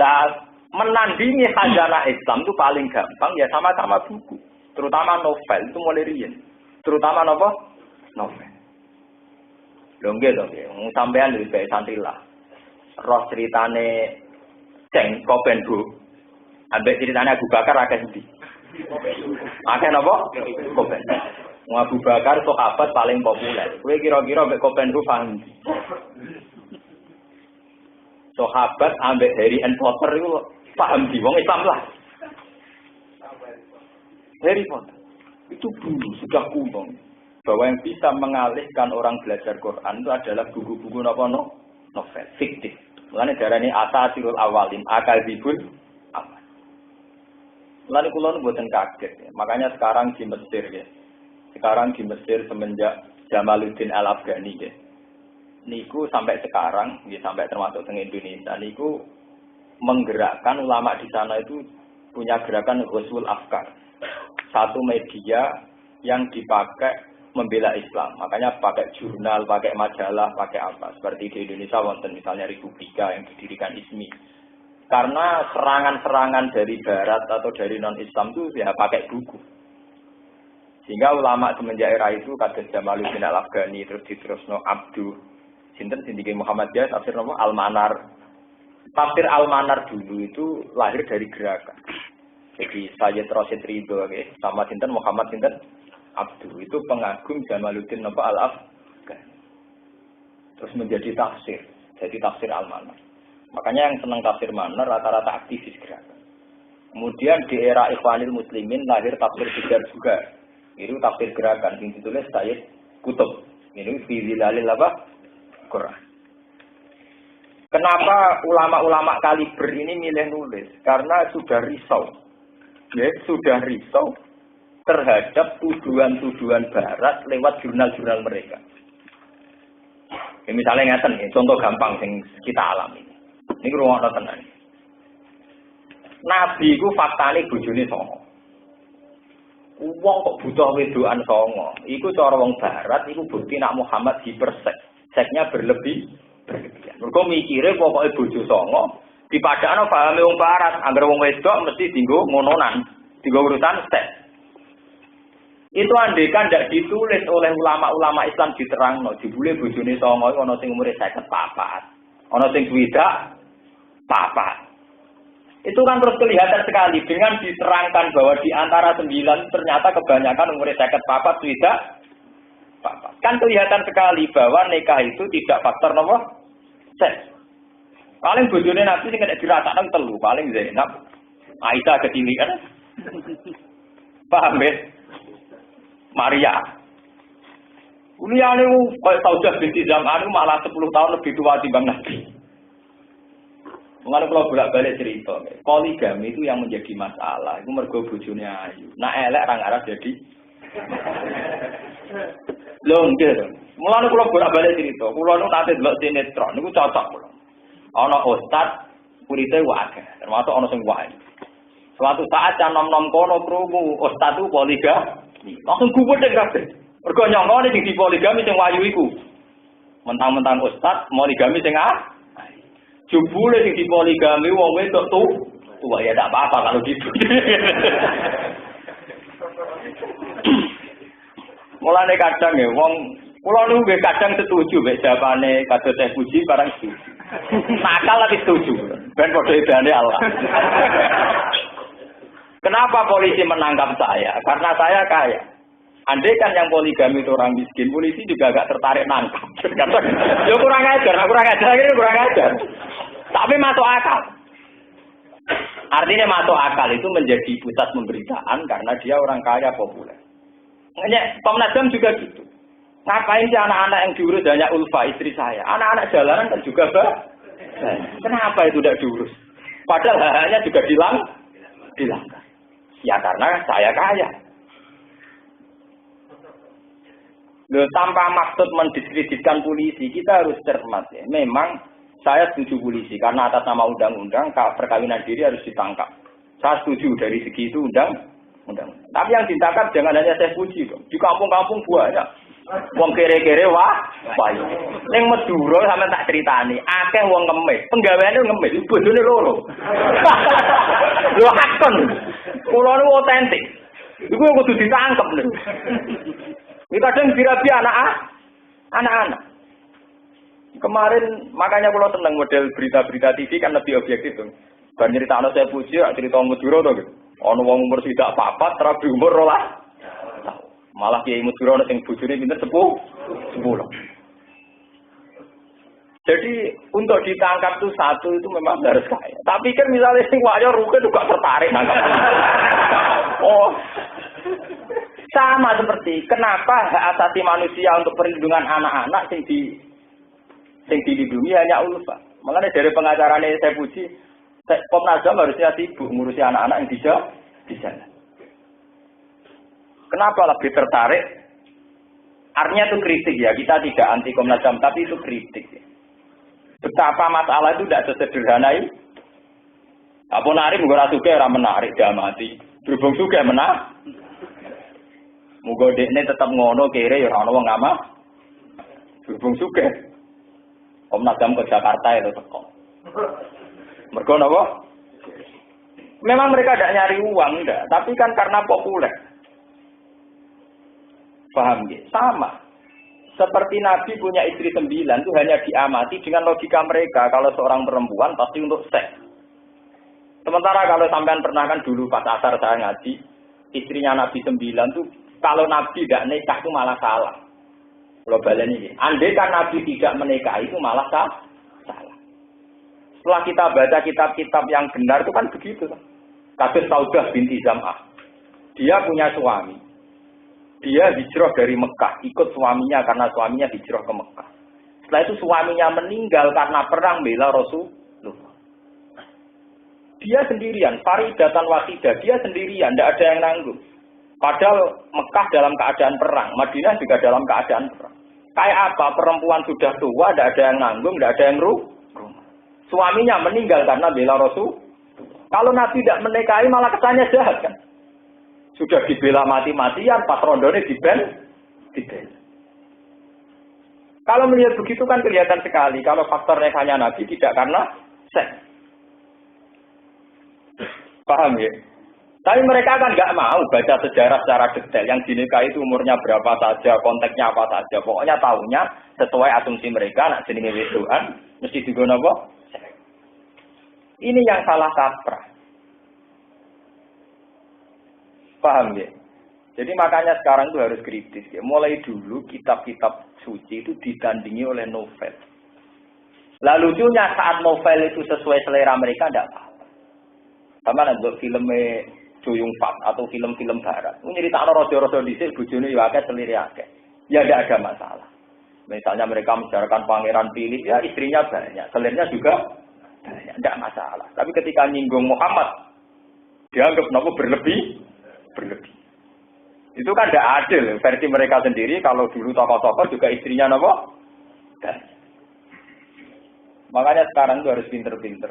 Nah, menandingi khazanah Islam itu paling gampang ya sama-sama buku, terutama novel itu mulai riyen. Terutama apa? Novel. Lho nggih to, sampean lebih baik santrilah. Roh ceritane Ceng Kopen Bu. Ambek ceritane Abu Bakar akeh endi? Akeh napa? Kopen. Abu Bakar sahabat paling populer. Kowe kira-kira ambek Kopen Bu paham? Sahabat ambek Harry and Potter itu paham di wong Islam lah. Harry Potter itu dulu sudah kuno. Bahwa yang bisa mengalihkan orang belajar Quran itu adalah buku-buku novel fiktif. Mulane darane Asatirul Awalin, Akadzibul Awal. Mulane kula nu mboten kaget ya. Makanya sekarang di Mesir ya. Sekarang di Mesir semenjak Jamaluddin Al-Afghani ya. Niku sampai sekarang, ya sampai termasuk teng Indonesia niku menggerakkan ulama di sana itu punya gerakan Ghuswul Afkar. Satu media yang dipakai membela Islam. Makanya pakai jurnal, pakai majalah, pakai apa. Seperti di Indonesia wonten misalnya Republika yang didirikan ISMI. Karena serangan-serangan dari barat atau dari non-Islam itu ya pakai buku. Sehingga ulama semenjak era itu kados Jamaluddin Al-Afghani terus diterusno Abdu sinten sindike Muhammadiyah tafsir nama Al-Manar. Tafsir Al-Manar dulu itu lahir dari gerakan. Jadi Sayyid Rasyid Ridho sama sinten Muhammad sinten Abdu itu pengagum Jamaluddin Al-Afghani. Terus menjadi tafsir, jadi tafsir Al-Manar. Makanya yang senang tafsir Manar rata-rata aktivis gerakan. Kemudian di era Ikhwanil Muslimin lahir tafsir Bijar juga. Itu tafsir gerakan yang ditulis Sayyid Qutb. Ini fi zilalil Quran. Kenapa ulama-ulama kaliber ini milih nulis? Karena sudah risau. Ya, sudah risau terhadap tuduhan-tuduhan barat lewat jurnal-jurnal mereka. Ya, misalnya ngeten ya, contoh gampang yang kita alami. Ini ruang tenan. Nabi ku faktane bojone songo. Wong kok butuh wedokan songo. Iku cara wong barat iku bukti nak Muhammad hiperseks. Seksnya berlebihan. Mergo mikire pokoke bojo songo dipadakno pahame wong barat, anggere wong wedok mesti dienggo ngononan, dienggo urusan seks. Itu andekan tidak ditulis oleh ulama-ulama Islam diterangno, jebule bojone songo ana sing umure 54. Ana sing swidak 4. Itu kan terus kelihatan sekali dengan diterangkan bahwa di antara 9 ternyata kebanyakan umure 54 swidak 4. Kan kelihatan sekali bahwa nikah itu tidak faktor nomor seks. Paling bojone Nabi sing kena dirasakno telu, paling Zainab, Aisyah ketilikan. Paham ya? Maria. Uliyane kaya Saudah binti Zam'an malah 10 tahun lebih tua timbang Nabi. Mengenai kalau bolak-balik cerita, poligami itu yang menjadi masalah. Itu mergo bojone ayu. Nah elek orang Arab jadi. Lho nggih. Mulane kula bolak-balik cerita. Kula nu nate delok sinetron niku cocok kula. Ana ustaz kurite wae, termasuk ana sing wae. Suatu saat can nom-nom kono krungu ustaz itu poligami. Langsung gubedhe kabeh. Mergo nyongkone sing dipoligami sing wayu iku. Mentang-mentang ustaz poligami sing jebule sing dipoligami wong wedok tua ya ndak apa-apa kalau gitu. Mulane kadang ya wong kula niku nggih kadang setuju mek jawabane kados Teh Puji barang setuju. Nakal tapi setuju. Ben padha edane Allah. Kenapa polisi menangkap saya? Karena saya kaya. Andai kan yang poligami itu orang miskin, polisi juga agak tertarik nangkap. Yo kurang ajar, ini kurang ajar. Tapi masuk akal. Artinya masuk akal itu menjadi pusat pemberitaan karena dia orang kaya populer. Hanya Komnas HAM juga gitu. Ngapain sih anak-anak yang diurus hanya Ulfa istri saya? Anak-anak jalanan kan juga kenapa itu tidak diurus? Padahal hanya juga dilanggar. Ya karena saya kaya. Loh, tanpa maksud mendiskreditkan polisi, kita harus cermat ya. Memang saya setuju polisi karena atas nama undang-undang perkawinan diri harus ditangkap. Saya setuju dari segi itu undang. Tapi yang ditangkap jangan hanya saya puji dong. Di kampung-kampung banyak. Wong kere-kere wah. Ning Madura sampe tak critani, akeh wong ngemis. Penggaweane ngemis, bojone loro. Lho hakon. Kulo niku otentik. Iku kudu ditangkep lho. Iki kadang dirabi anak-anak. Kemarin makanya kalau seneng model berita-berita TV kan lebih objektif tuh. Bar nyeritakno saya puji, cerita Madura to gitu. Ana wong umur swidak papat, rabi umur 12. Malah Kiai Madura ana sing bojone pinten 10. Jadi untuk ditangkap tuh satu itu memang harus kaya. Tapi kan misalnya sing wayo ruke juga tertarik nangkap. Oh. Sama seperti kenapa hak asasi manusia untuk perlindungan anak-anak sing dilindungi hanya Ulfa. Makanya dari pengacaranya saya puji, Komnas HAM harusnya sibuk ngurusi anak-anak yang di sana. Kenapa lebih tertarik? Artinya itu kritik ya, kita tidak anti Komnas HAM, tapi itu kritik ya. Betapa masalah itu tidak sesederhana ini. Apa menarik, mungkin suka orang menarik, dia mati. Berhubung suka menarik. Muga dekne tetap ngono kere ya ora ono wong ngama. Berhubung suka. Komnas HAM ke Jakarta itu teko. Mergo napa? Memang mereka tidak nyari uang enggak, tapi kan karena populer. Paham ya? Sama. Seperti Nabi punya istri 9 itu hanya diamati dengan logika mereka. Kalau seorang perempuan pasti untuk seks. Sementara kalau sampean pernah kan dulu pas asar saya ngaji, istrinya Nabi 9 itu kalau Nabi tidak nikah itu malah salah. Kalau balen ini. Andai kan Nabi tidak menikah itu malah salah. Setelah kita baca kitab-kitab yang benar itu kan begitu. Kasus Saudah binti Zam'ah. Dia punya suami. Dia hijrah dari Mekah, ikut suaminya karena suaminya hijrah ke Mekah. Setelah itu suaminya meninggal karena perang bela Rasulullah. Dia sendirian, faridatan wahidah, dia sendirian, tidak ada yang nanggung. Padahal Mekah dalam keadaan perang, Madinah juga dalam keadaan perang. Kayak apa? Perempuan sudah tua, tidak ada yang nanggung, tidak ada yang rumah. Suaminya meninggal karena bela Rasul. Kalau Nabi tidak menikahi malah kesannya jahat kan? Sudah dibela mati-matian, pas rondone dibel. Kalau melihat begitu kan kelihatan sekali. Kalau faktor nekahnya Nabi tidak karena seks. Paham ya? Tapi mereka kan nggak mau baca sejarah secara detail. Yang dinikahi itu umurnya berapa saja, konteksnya apa saja. Pokoknya tahunya sesuai asumsi mereka, nak jenenge wedoan, mesti digono apa? Ini yang salah kaprah. Paham ya? Jadi makanya sekarang itu harus kritis ya. Mulai dulu kitab-kitab suci itu ditandingi oleh novel. Lalu lucunya saat novel itu sesuai selera mereka tidak apa-apa. Sama untuk filmnya Juyung Fat atau film-film barat. Ini cerita rojo-rojo dhisik bojone yo akeh selire akeh. Ya tidak ada masalah. Misalnya mereka membicarakan Pangeran Philip, ya istrinya banyak, selirnya juga banyak, tidak masalah. Tapi ketika nyinggung Muhammad, dianggap nopo berlebih. Itu kan tidak adil versi mereka sendiri. Kalau dulu tokoh-tokoh juga istrinya nopo. Makanya sekarang itu harus pinter-pinter.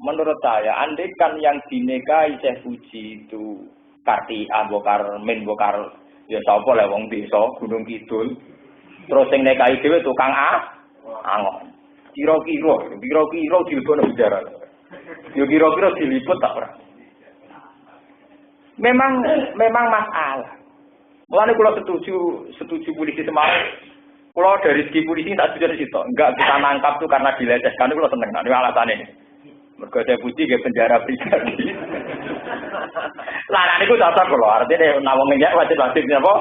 Menurut saya, andai kan yang dinikahi Syekh Fuji itu Kartian, Bokarmin, ya sapa lah wong desa Gunung Kidul. Terus yang nikahi dhewe tukang angon. Kira-kira diliput penjara. Yo kira-kira diliput tak ora. Memang masalah. Mulane kula setuju polisi Semarang. Kalau dari segi polisi tak setuju di situ. Enggak bisa nangkap tuh karena dilecehkan. Kalau seneng. Nah, ini alasannya. Mergo saya puji ke penjara pribadi. Lah nek niku cocok lho. Artine nawang nyak wajib apa?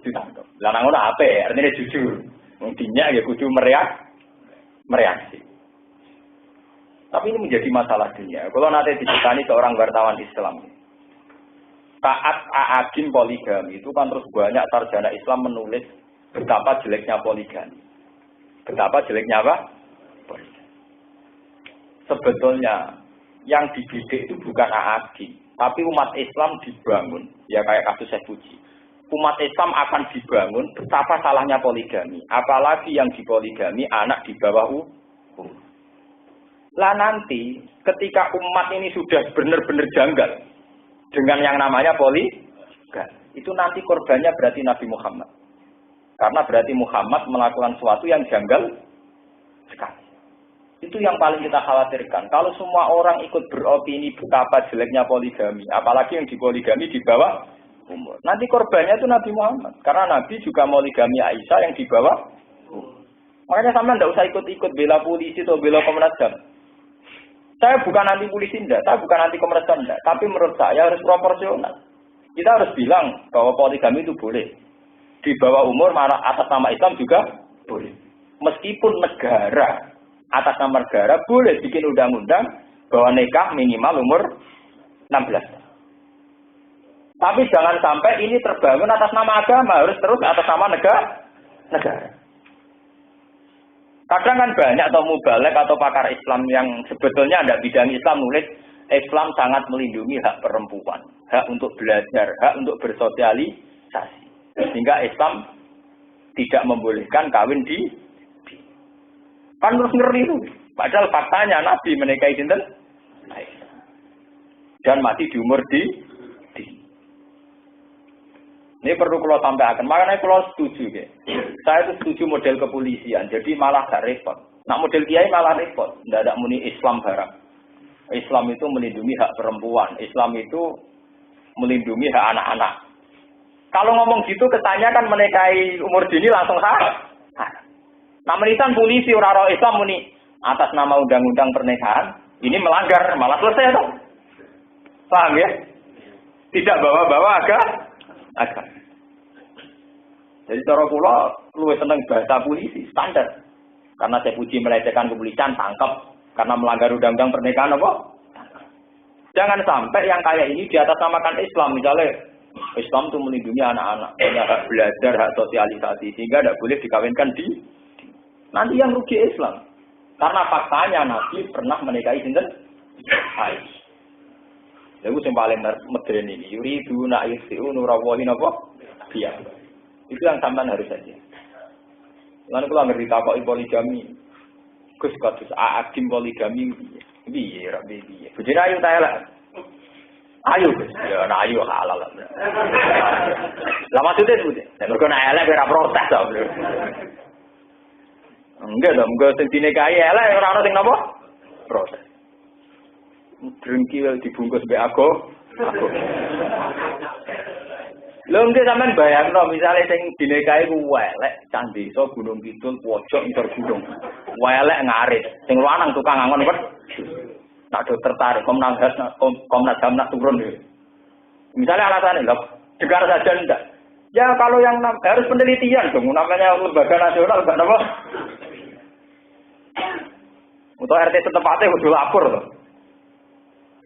Ditangkap. Lah nang ngono ape? Artine jujur. Wong dinyak ya kudu mereaksi. Tapi ini menjadi masalah dunia. Kalau nanti diceritani seorang wartawan Islam, taat A'agim poligami itu kan terus banyak sarjana Islam menulis betapa jeleknya poligami. Betapa jeleknya apa? Poligami. Sebetulnya yang dididik itu bukan A'agim, tapi umat Islam dibangun. Ya kayak kasus Syekh Puji. Umat Islam akan dibangun betapa salahnya poligami. Apalagi yang dipoligami anak di bawah umur. Lah nanti ketika umat ini sudah benar-benar janggal dengan yang namanya poligami, itu nanti korbannya berarti Nabi Muhammad. Karena berarti Muhammad melakukan sesuatu yang janggal sekali. Itu yang paling kita khawatirkan. Kalau semua orang ikut beropini betapa jeleknya poligami, apalagi yang dipoligami di bawah umur. Nanti korbannya itu Nabi Muhammad. Karena Nabi juga poligami Aisyah yang di bawah umur. Makanya sampean tidak usah ikut-ikut bela polisi atau bela Komnas HAM. Saya bukan anti polisi enggak, saya bukan anti Komnas HAM enggak, tapi menurut saya harus proporsional. Kita harus bilang bahwa poligami itu boleh. Di bawah umur atas nama Islam juga boleh. Meskipun negara atas nama negara boleh bikin undang-undang bahwa nikah minimal umur 16. Tapi jangan sampai ini terbangun atas nama agama, harus terus atas nama negara. Kadang kan banyak atau mubalek atau pakar Islam yang sebetulnya ada bidang Islam nulis Islam sangat melindungi hak perempuan, hak untuk belajar, hak untuk bersosialisasi. Sehingga Islam tidak membolehkan kawin di kan terus ngeri itu. Padahal faktanya Nabi menikahi sinten dan mati di umur di. Ini perlu kalau sampaikan. Makanya kalau setuju, ya. Saya itu setuju model kepolisian. Jadi malah gak repot. Nah model kiai malah repot. Tidak ada muni Islam barang. Islam itu melindungi hak perempuan. Islam itu melindungi hak anak-anak. Kalau ngomong gitu kesannya kan menikahi umur dini langsung sah. Nah menitan polisi orang-orang Islam muni atas nama undang-undang pernikahan ini melanggar, malah selesai dong. Paham ya? Tidak bawa-bawa agama. Jadi cara kula luwih seneng bahasa polisi standar. Karena saya puji melecehkan kepolisian tangkap karena melanggar undang-undang pernikahan apa? Jangan sampai yang kayak ini di atas namakan Islam, misalnya Islam itu melindungi anak-anak, punya hak belajar, hak sosialisasi sehingga tidak boleh dikawinkan di nanti yang rugi Islam. Karena faktanya Nabi pernah menikahi sinten? Aisyah. Lalu yang paling modern ini, yuridu na'yusfi'u nurawahi napa? Biar. Itu yang sampean harus saja. Lalu kalau ngerti takoki poligami, Gus kados A'agim poligami, piye ra piye. Bojone ayu ta elek? Ayu Gus. Ya ana ayu halal. Lah maksudnya seperti, mergo nek elek ora protes to. Enggak dong, enggak sing dinikahi elek ora ono sing napa? Protes. Drengki dibungkus mbek aku. Lho nggih sampean bayangno misale sing dinikahi ku elek candi iso Gunung Kidul pojok ngisor gunung. Elek ngarit, sing lanang tukang angon wet. Tak do tertarik Komnas HAM nak turun iki. Misalnya alasannya lho, dengar saja enggak. Ya kalau yang harus penelitian dong, namanya lembaga nasional enggak napa. Untuk RT setempatnya kudu lapor loh.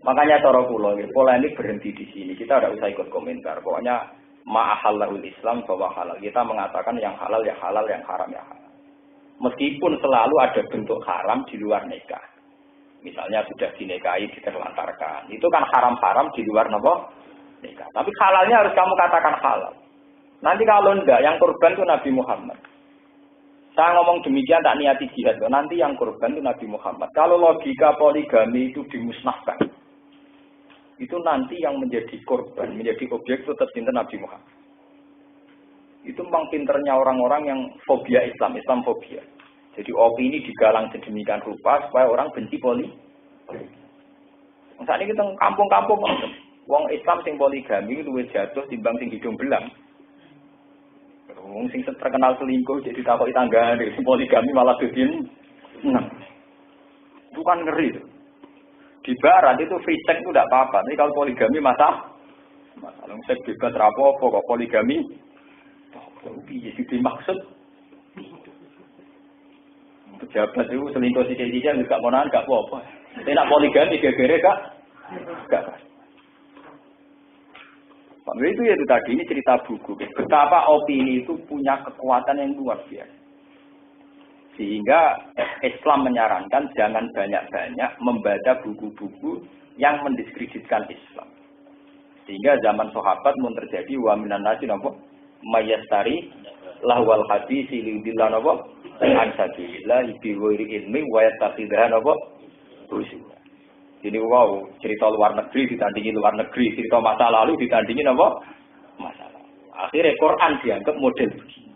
Makanya cara kula polemik berhenti di sini. Kita tidak usah ikut komentar. Pokoknya ma'ahallahul Islam bahwa halal. Kita mengatakan yang halal ya halal, yang haram ya haram. Meskipun selalu ada bentuk haram di luar nikah. Misalnya sudah dinikahi diterlantarkan. Itu kan haram-haram di luar nikah. Tapi halalnya harus kamu katakan halal. Nanti kalau enggak, yang korban itu Nabi Muhammad. Saya ngomong demikian tak niati jihad. Nanti yang korban itu Nabi Muhammad. Kalau logika poligami itu dimusnahkan. Itu nanti yang menjadi korban, menjadi objek itu tetap pinter Nabi Muhammad. Itu memang pinternya orang-orang yang fobia Islam fobia. Jadi opini digalang sedemikian rupa supaya orang benci poligami. Saat ini kita kampung-kampung, wong Islam sing poligami luwih jatuh timbang sing hidung belang. Wong sing terkenal selingkuh jadi takoki tanggane, sing poligami malah dodin. Nah. Itu kan ngeri. Di barat itu free sex itu tidak apa-apa. Tapi kalau poligami masalah seks bebas rapopo kok poligami. Piye sing dimaksud? Pejabat itu selingkuh sithik-sithik enggak monan enggak apa-apa. Nek poligami gegere gak. Pak itu ya itu tadi ini cerita buku. Betapa opini itu punya kekuatan yang luar biasa. Sehingga Islam menyarankan jangan banyak-banyak membaca buku-buku yang mendiskreditkan Islam. Sehingga zaman sahabat mun terjadi wa minan nasi napa mayastari lahwal hadis lillahi napa an sabilillah bi ghairi ilmi wa yattakhidha napa usul. Ini wow, cerita luar negeri ditandingi luar negeri, cerita masa lalu ditandingi napa masa lalu. Akhirnya Quran dianggap model begini.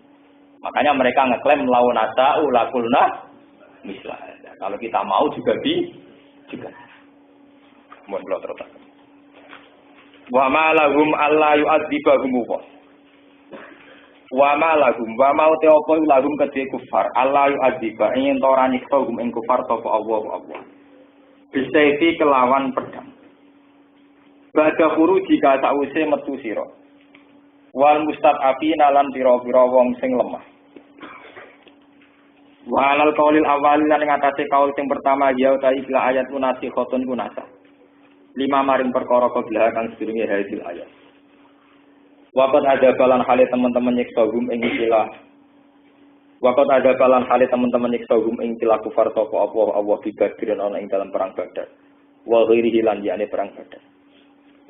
Makanya mereka ngeklaim lawan asa'u lakulna misalnya. Kalau kita mau juga juga. Mohon kalau terus. Wa ma lahum alla yu'adzibahum wa. Wa ma lahum wa mau te apa lahum kedhe kufar. Alla yu'adziba ing ora nyiksa hum ing kufar sapa Allah. Bisaifi kelawan pedang. Bada huru jika sause metu sira. Wal mustad'afina lan pira-pira wong sing lemah. Walal qaulil awal lan ngatasé kaul sing pertama ya utawi ila ayat munasikhatun kunasa. 5 maring perkara keblah kang sedurunge hadil ayat. Waqat ada balan hale teman-teman nyiksa hum ing istilah. Waqat ada balan hale teman-teman nyiksa hum ing istilah kufar sapa apa bibadiran ana ing dalam perang Badar. Wa ghairihi lan yane perang Badar.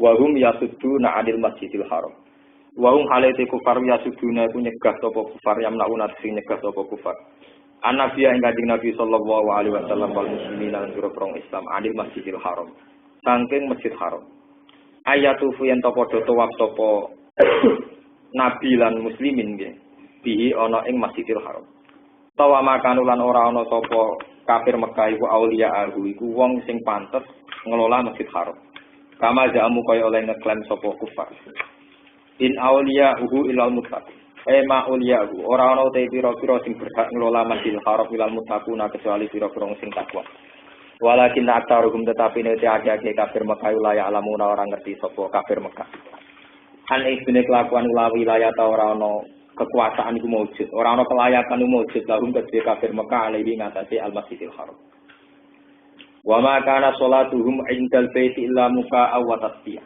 Wa hum yasudduna 'anil masjidil haram. Wa hum hale te kufar yasudduna ku nyegah sapa kufar yamnauna sing nyegah sapa kufar. An-Nabi ing Kanjeng Nabi sallallahu alaihi wasallam wal muslimin lan juru-juru Islam 'anil masjidil haram. Saking masjid haram. Ayatufu yen ta padha tawaf sapa nabi lan muslimin nggih. Bihi ana ing Masjidil Haram. Tawa makanu lan ora ana sapa kafir Mekah iku auliya iku wong sing pantes ngelola Masjid Haram. Kama jamu kaya oleh ngeklaim sapa kufar. In auliya ilal muttaqin. Ma auliya ora ana te pira-pira sing berhak ngelola Masjidil Haram ilal muttaquna kecuali pira-pira sing takwa. Walakin aktaruhum tetapi nek akeh kafir Mekah wilayah alamuna orang ngerti sapa kafir Mekah. An ibne kelakuan wilayah ta ora ana kekuasaan iku maujud, ora ana kelayakan iku maujud lahum kedhe kafir Mekah alaihi ngatasi al-Masjidil Haram. Wa ma kana sholatuhum indal baiti illa muka'a wa tasbih.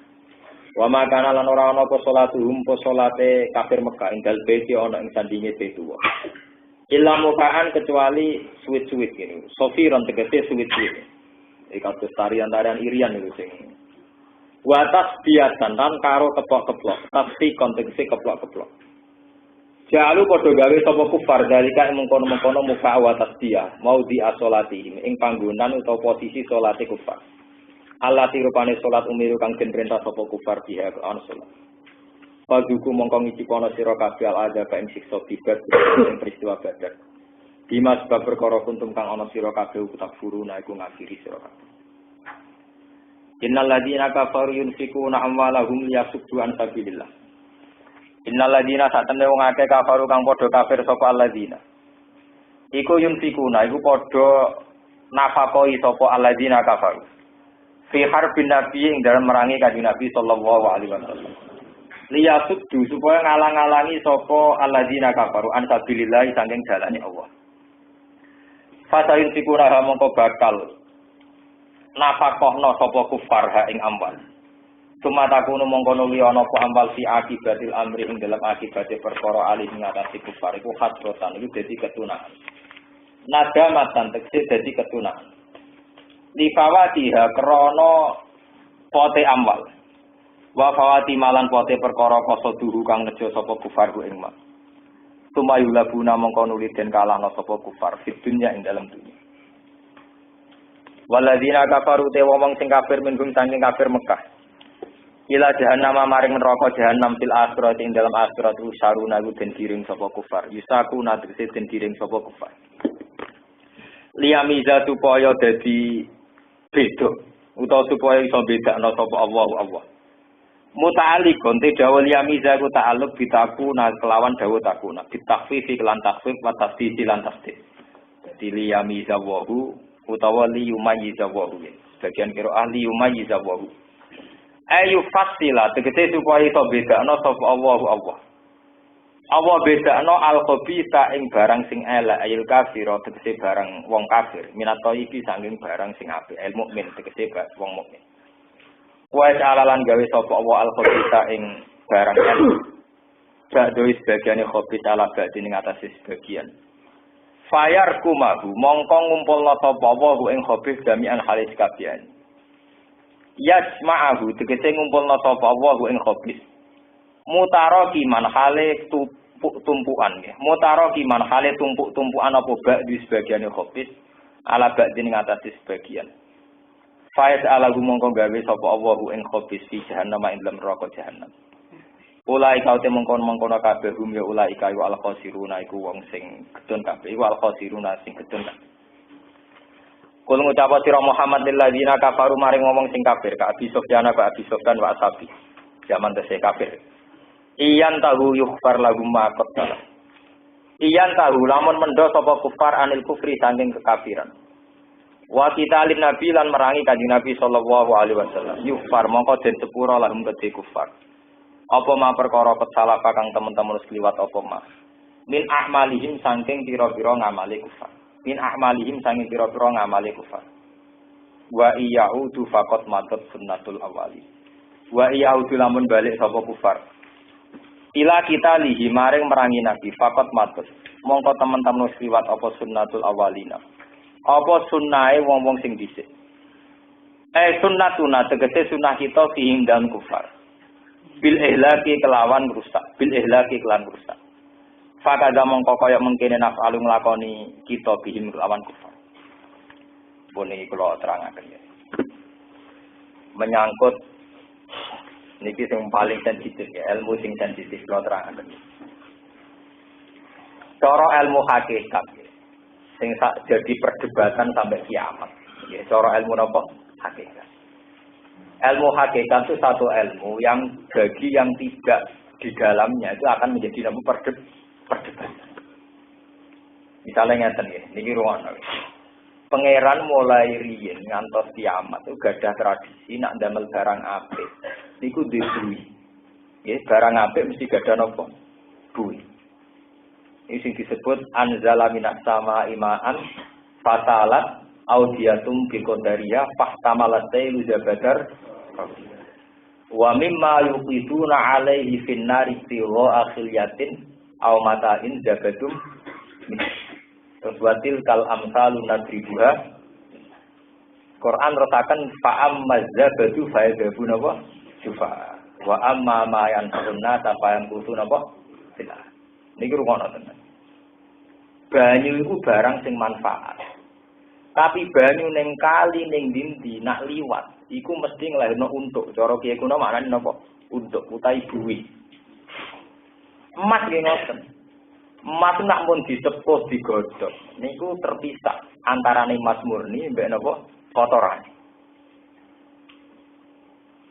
Wa ma kana lan ora ana apa sholatuhum apa salate kafir Mekah indal baiti ana ing sandinge Baitullah. Illa muka'an kecuali suwit-suwit ngene. Sofiron tegese suwit-suwit. Iki kados tarian-tarian irian niku sing. Wa tasbihatan lan karo keplok-keplok, tasbih kontekse keplok-keplok. Jalu padha gawe sapa kufar dalika mengkono-mengkono muka wa tasbih mau di asolati ing panggonan utawa posisi salate kufar. Allah tirupane salat umiru kang den perintah sapa kufar dia ana salat. Paduku mongko ngicipono sira kabeh al-adza ing siksa tibat ing peristiwa Badar. Dimas bab perkara kuntum kang ana sira kabeh utak furuna iku ngafiri sira kabeh. Innal ladzina kafaru yunfikuna amwalahum liyasuddu an sabilillah. Innal ladzina satemene wong akeh kafaru kang padha kafir sapa alladzina. Iku yunfikuna iku padha nafakoi sapa alladzina kafaru. Fi harbin nabi ing dalam merangi kanjeng Nabi sallallahu alaihi wasallam. Liyasuddu supaya ngalang-alangi sapa alladzina kafaru an sabilillah saking dalane Allah. Fa yunfikuna mongko bakal nafakohno sapa kufar ha ing amwal. Sumatakunu mongko nuli ana apa amwal fi akibatil amri ing dalam akibate perkara alih ngatasi kufar iku hasrotan iku dadi ketunaan. Nadamatan tegese dadi ketunaan. Li fawatiha krana pote amwal. Wa fawati malan pote perkara koso duru kang nejo sapa kufar ku ing mak. Sumayulabuna mongko nuli den kalahno sapa kufar fi dunya ing dalam dunya. Waladina kafaru te wong sing kafir minhum saking kafir Mekah. Ila jahannam maring neraka jahannam fil akhirat ing dalam akhirat usaruna iku den diring sapa kufar. Yusaku nadrese den diring sapa kufar. Liyamiza supaya dadi beda utawa supaya iso bedakno sapa Allah. Muta'alliqun te dawa liyamiza ku ta'alluq bitaku na kelawan dawa takuna. Bitakfifi kelan takfif wa tasdidi lan tasdid. Dadi liyamiza wahu utawa liyumayyiza wahu. Bagian kira ahli yumayyiza wahu. Ayu fasila tegese supaya iso bedakno sapa Allah. Allah bedakno al-khabitha ing barang sing elek ayil kafir tegese barang wong kafir minat thayyibi saking barang sing apik el mukmin tegese wong mukmin wa ta'alalan gawe sapa Allah al-khabitha ing barang elek badhe sebagiane khabith ala badhe ning atase sebagian fayar kumahu mongko ngumpulna sapa Allah ing khabith jami'an halis kabeh yasma'ahu tegese ngumpulna sapa Allah ing khabith mutaraki man hale tumpukan nggih mutaraki man hale tumpuk-tumpukan apa bak di sebagian khofis ala bak ning atase sebagian faiz ala mongko gawe sapa Allah ing khofis fi jahannam ing dalam neraka jahannam ulai kaute mongkon-mongkon kabeh hum ya ulai kayu al khosiruna iku wong sing gedon kabeh iku al khosiruna sing gedon kul ngucap sira Muhammad lilladzina kafaru maring ngomong sing kafir ka Abi Sufyan wa ashabi zaman tesih kafir iyan tahu yukhfar lahum ma qaddara iyan tahu lamun mendo sapa kufar anil kufri saking kekafiran wa kitalin nabi lan merangi kanjeng Nabi sallallahu alaihi wasallam yukhfar mongko den sepura lahum kedhe kufar apa ma perkara kesalah kang teman-teman kliwat apa ma min a'malihim saking pira-pira ngamale kufar min a'malihim saking pira-pira ngamale kufar wa iyaudu faqat matat sunnatul awali wa iyaudu lamun balik sapa kufar ila kita lihi maring merangi nabi fakot matus mongko teman-teman liwat apa sunnatul awalina apa sunnahe wong-wong sing dhisik sunnatuna tegese sunah kita fiing dan kufar bil ihlaki kelawan rusak bil ihlaki kelan rusak fakada mongko kaya mengkene naf'alu nglakoni kita bihim kelawan kufar pun iki kula terangaken ya menyangkut niki sing paling sensitif ya, ilmu sing sensitif kula terangaken. Cara ilmu hakikat sing jadi perdebatan sampai kiamat. Ya, cara ilmu napa? Hakikat. Ilmu hakikat itu satu ilmu yang bagi yang tidak di dalamnya itu akan menjadi ilmu perdebatan. Misalnya ngeten nggih, niki ruang. Pangeran mulai riyen ngantos kiamat itu gadah tradisi nak ndamel barang apik. Niku duwi. Nggih, barang apik mesti gadah napa? Duwi. Iki sing disebut anzala minas sama imaan fatalat audiyatum bi qadariyah fahtamalat tailu zabadar. Wa mimma yuqiduna alaihi finnari tiwa akhiliyatin aw matain zabadum. Terus watil kal amsalu nadribuha Quran retakan fa'am mazzabadu fa'adhabu napa syufa wa amma ma yanfa'unna tafayan kutu napa sila niki rungono tenan banyu iku barang sing manfaat tapi banyu ning kali ning ndi nak liwat iku mesti nglairno untuk cara kiye kuno maknane napa untuk utahe buwi emas nggih ngoten emas nak mun disepuh digodhog niku terpisah antarane emas murni mbek napa kotoran.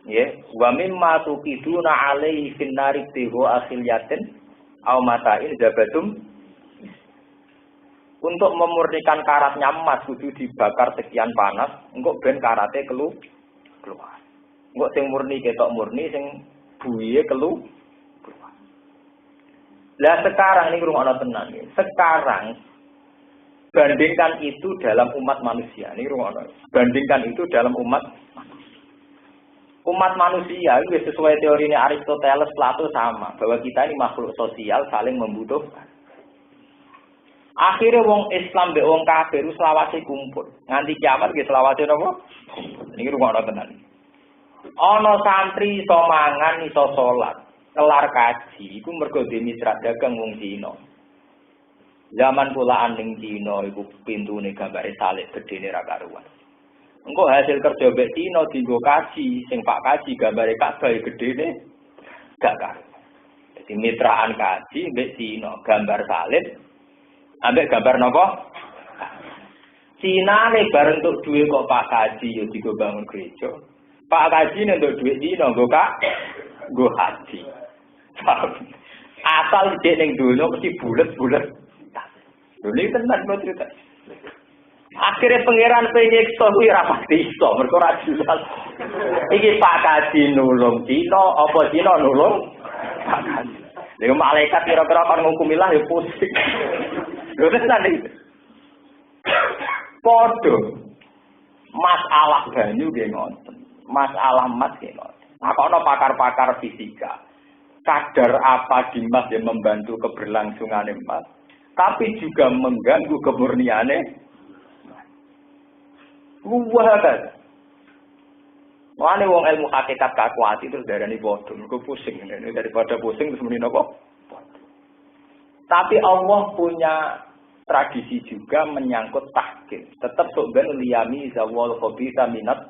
Nggih, wa mimma tuqiduna alaihi finnari tihu akhiliyatin aw mata'il zabadum. Untuk memurnikan karatnya emas kudu dibakar sekian panas, engko ben karate keluar. Engko sing murni ketok murni sing buiye keluar. Lah sekarang ini rumah tenan ya. Sekarang bandingkan itu dalam umat manusia. Ini rumah bandingkan itu dalam umat manusia itu sesuai teorinya Aristoteles, Plato sama bahwa kita ini makhluk sosial saling membutuhkan. Akhirnya wong Islam be wong kafir selawase kumpul. Nganti kiamat nggih selawase napa? Ini rumah tenan. Ana santri iso mangan iso salat. Kelar kaji, iku mergo dhewe mitra dagang wong Cina. Zaman pulaan ning Cina iku pintune gambare salib gedene ra karuan. Engko hasil kerja mbek Cina dienggo kaji, sing Pak kaji gambare Ka'bah gedene gak karuan. Dadi mitraan kaji mbek Cina, gambar salib ambek gambar napa? Cina ne bareng entuk duwe kok Pak kaji yo digo bangun gereja. Pak kaji ne entuk duwe Cina nggo haji. Asal dhek ning donya mesti bulet-bulet. Lho iki tenan kok cerita. Akhire pangeran penyiksa kuwi ora pasti iso, mergo ora jelas. Iki Pak Kaji nulung Cina, apa Cina nulung Pak Kaji. Lha malaikat kira-kira kon ngukumilah ya pusing. Lho tenan iki. Padha masalah banyu nggih ngoten. Masalah emas nggih ngoten. Nah, ana pakar-pakar fisika. Kadar apa di emas yang membantu keberlangsungan emas, tapi juga mengganggu kemurniannya. Wah kan. Wane wong ilmu hakikat kakuati terus darani bodoh, mergo pusing. Daripada pusing terus muni napa? Tapi Allah punya tradisi juga menyangkut tahkim. Tetap sok ben liyami zawal khabitha minat.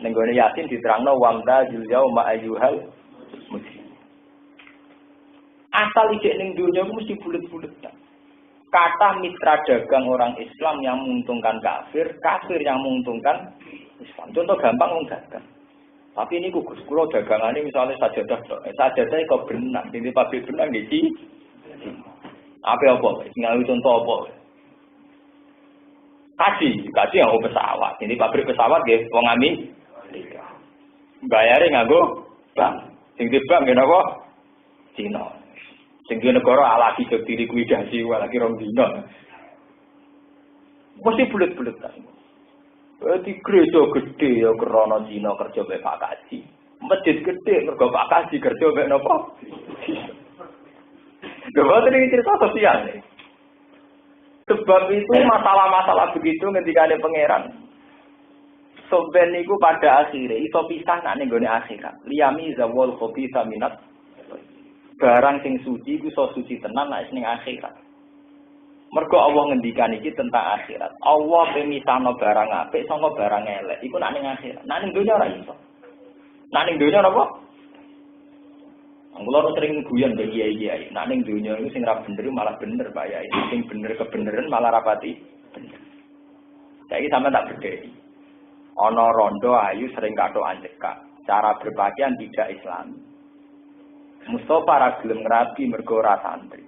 Ning gone Yasin diterangno wamda jul yauma ayyuhal muslim. Asal ijek ning dunya mesti bulet-bulet. Kata mitra dagang orang Islam yang menguntungkan kafir, kafir yang menguntungkan Islam. Contoh gampang wong dagang. Tapi ini Gus kula dagangane misalnya sajadah tok. Sajadah kok benang, dene pabrik benang iki. Apa? Ngawi contoh apa? Kaji yang pesawat. Ini pabrik pesawat nggih wong Amerika. Bayare nganggo bank. Sing di bank nggih napa? Cina. Sing di negara alagi dadi likuidasi lagi rong dino. Mesti bulet-bulet ta. Di gereja gede ya krana Cina kerja mek Pak Kaji. Masjid gede mergo Pak Kaji kerja mek napa? Lha ini cerita sosial nih. Sebab itu masalah-masalah begitu ketika ada pangeran. Soben niku pada akhirnya iso pisah nak ning gone akhirat. Liyami zawal khabitha minat. Barang sing suci iku iso suci tenan nek ning akhirat. Mergo Allah ngendikan iki tentang akhirat. Allah pemisahno barang apik saka barang elek. Iku nak ning akhirat. Nak ning donya ora iso. Nak ning donya napa? Angkulo sering guyon mbek kiai-kiai. Nak ning donya iku sing ra bener malah bener Pak Yai. Sing bener kebeneran malah rapati bener. Saiki sampean tak bedheki. Ana rondo ayu sering kathokan cekak. Cara berpakaian tidak Islam. Mustafa ra gelem ngrabi mergo ora santri.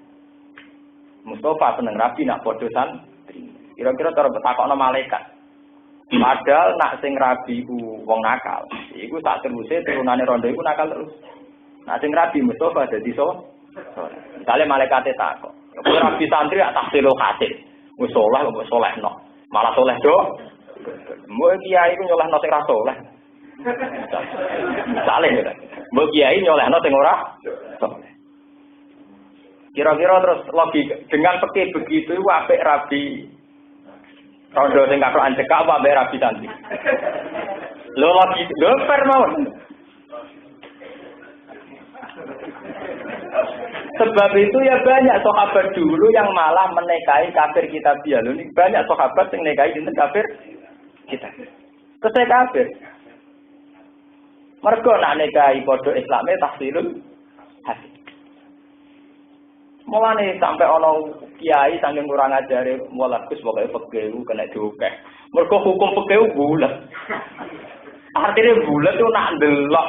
Mustafa seneng rabi nak padha santri. Kira-kira cara takokno malaikat. Padahal nak sing rabi ku wong nakal. Iku tak teruse turunane rondo iku nakal terus. Nak sing rabi Mustafa dadi so. Misale malaikate takok. Kowe rabi santri tak tahsilul khatib. Wis saleh kok salehno. Malah saleh do. Mbok kiai ku nyolehno sing ra saleh. Misale ya. Mbok kiai nyolehno sing ora saleh. Kira-kira terus logika dengan pekeh begitu apik rabi rondo sing kathokan cekak apa apik rabi santri. Lho logika lho fair mawon. Sebab itu ya banyak sahabat dulu yang malah menikahi kafir kitabiah. Lho ini banyak sahabat yang menikahi dinten kafir kita. Terus kafir. Mergo nak nikahi padha Islame tahsilul hasil. Mulane sampai ana kiai saking kurang ajare mulakus pokoke fikih kena diokeh. Mergo hukum fikih bulat. Artine bulat itu nak ndelok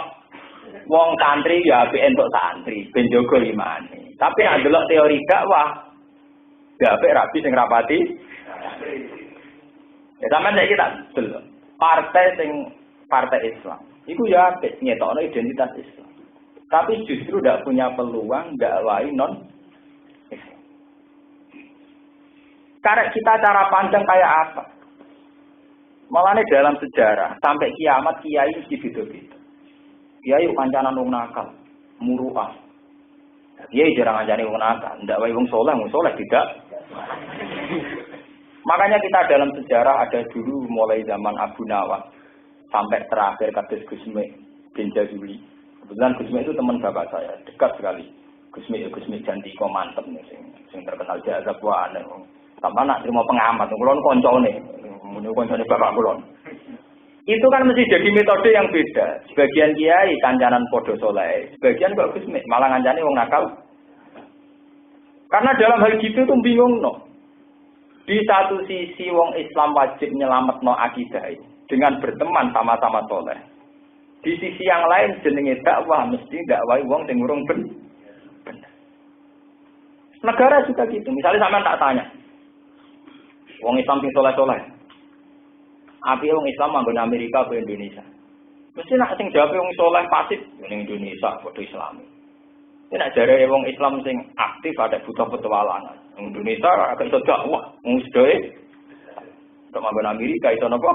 wong santri ya apik entuk santri ben jaga imane. Tapi nak ndelok teori dakwah ya apik rabi sing rapati. Ya sampeyan saiki tak delok. Partai Islam. Iku ya apik ngetokno identitas Islam. Tapi justru ndak punya peluang dakwahi non karena kita cara pandang kayak apa? Malahnya dalam sejarah sampai kiamat kiai mesti beda-beda. Kiai kancanan wong nakal, muruah. Kiai jarang ngancani wong nakal, ndak wae wong saleh tidak. Makanya kita dalam sejarah ada dulu mulai zaman Abu Nawas sampai terakhir kados Gusmi bin Jazuli. Kebetulan Gusmi itu teman bapak saya, dekat sekali. Gusmi Jantiko mantep nih sing terkenal jazab wae. Sama nak terima pengamat, kulon koncone, koncone bapak kulon. Itu kan mesti jadi metode yang beda. Sebagian kiai kancanan podo soleh, sebagian kok Gusmi malah ngancani wong nakal. Karena dalam hal gitu tuh bingung no. Di satu sisi wong Islam wajib nyelametno akidah dengan berteman sama-sama soleh. Di sisi yang lain jenenge dakwah mesti dakwahi wong sing urung bener. Negara juga gitu. Misalnya sampean tak tanya. Wong Islam sing soleh-soleh. Api wong Islam manggon Amerika atau Indonesia. Mesti nak sing jawab wong soleh pasif ning Indonesia padha Islami. Ini nak jare wong Islam sing aktif ada butuh petualangan. Indonesia agak iso dakwah, wong sedoe. Sama Amerika itu napa?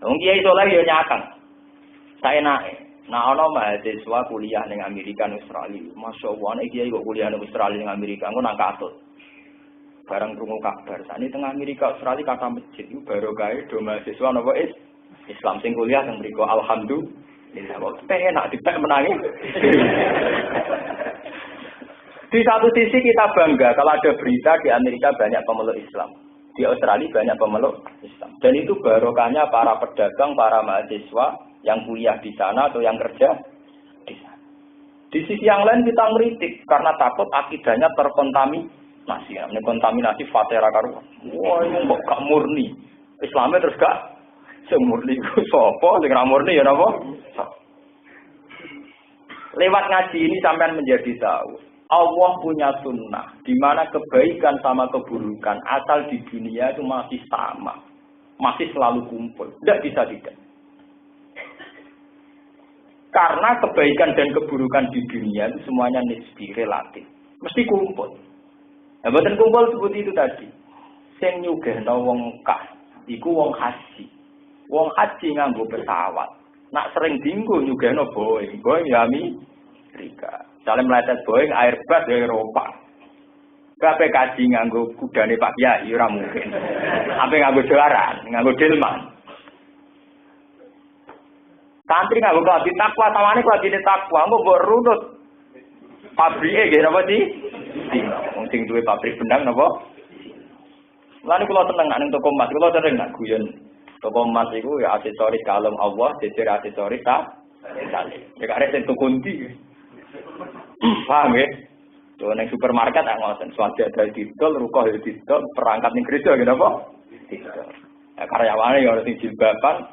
Wong kiai soleh yo nyakang. Saya naik. Nah ana mahasiswa kuliah ning Amerika ning Australia. Masyaallah nek kiai kok kuliah ning Australia ning Amerika ngono nang katut. Barang krungu kabar, sakniki teng Amerika Australia kata masjid iku barokah do mahasiswa napa Islam sing kuliah teng mriku alhamdulillah. Kok penak dipek menangi. Di satu sisi kita bangga kalau ada berita di Amerika banyak pemeluk Islam. Di Australia banyak pemeluk Islam. Dan itu barokahnya para pedagang, para mahasiswa yang kuliah di sana atau yang kerja di sana. Di sisi yang lain kita meritik karena takut akidahnya terkontaminasi. Ini kontaminasi fatera karuan. Wah, ini kok gak murni. Islamnya terus gak semurni. Sopo, sing ra murni ya napa? Lewat ngaji ini sampean menjadi tahu. Allah punya sunnah, di mana kebaikan sama keburukan asal di dunia itu masih sama, masih selalu kumpul, tidak bisa tidak. Karena kebaikan dan keburukan di dunia itu semuanya nisbi, relatif, mesti kumpul. Nah, bukan kumpul seperti itu tadi. Sing nyugihno wong kah, iku wong haji. Wong haji nganggo pesawat. Nak sering dinggo nyugihno Boeing ya Amerika. Misalnya meleset Boeing, Airbus dari Eropa. Kabeh kaji nganggo kudane Pak Kyai ora mungkin. Sampai nganggo juaran, nganggo delman. Santri nganggo kelambi takwa, tawane kelambi takwa, mbok runut. Pabrike nggih napa sih? Wong sing duwe pabrik benang napa? Lan kula seneng nek ning toko emas, kula sering nak guyon. Toko emas iku ya aksesoris kalung Allah, jejer aksesoris ta. Ya karek sing tukunti. Paham ya? Tuh neng supermarket tak ngoten, swadya ada didol, rukoh ya didol, perangkat ning gereja gitu apa? Didol. Ya karyawane ya ora sing jilbaban.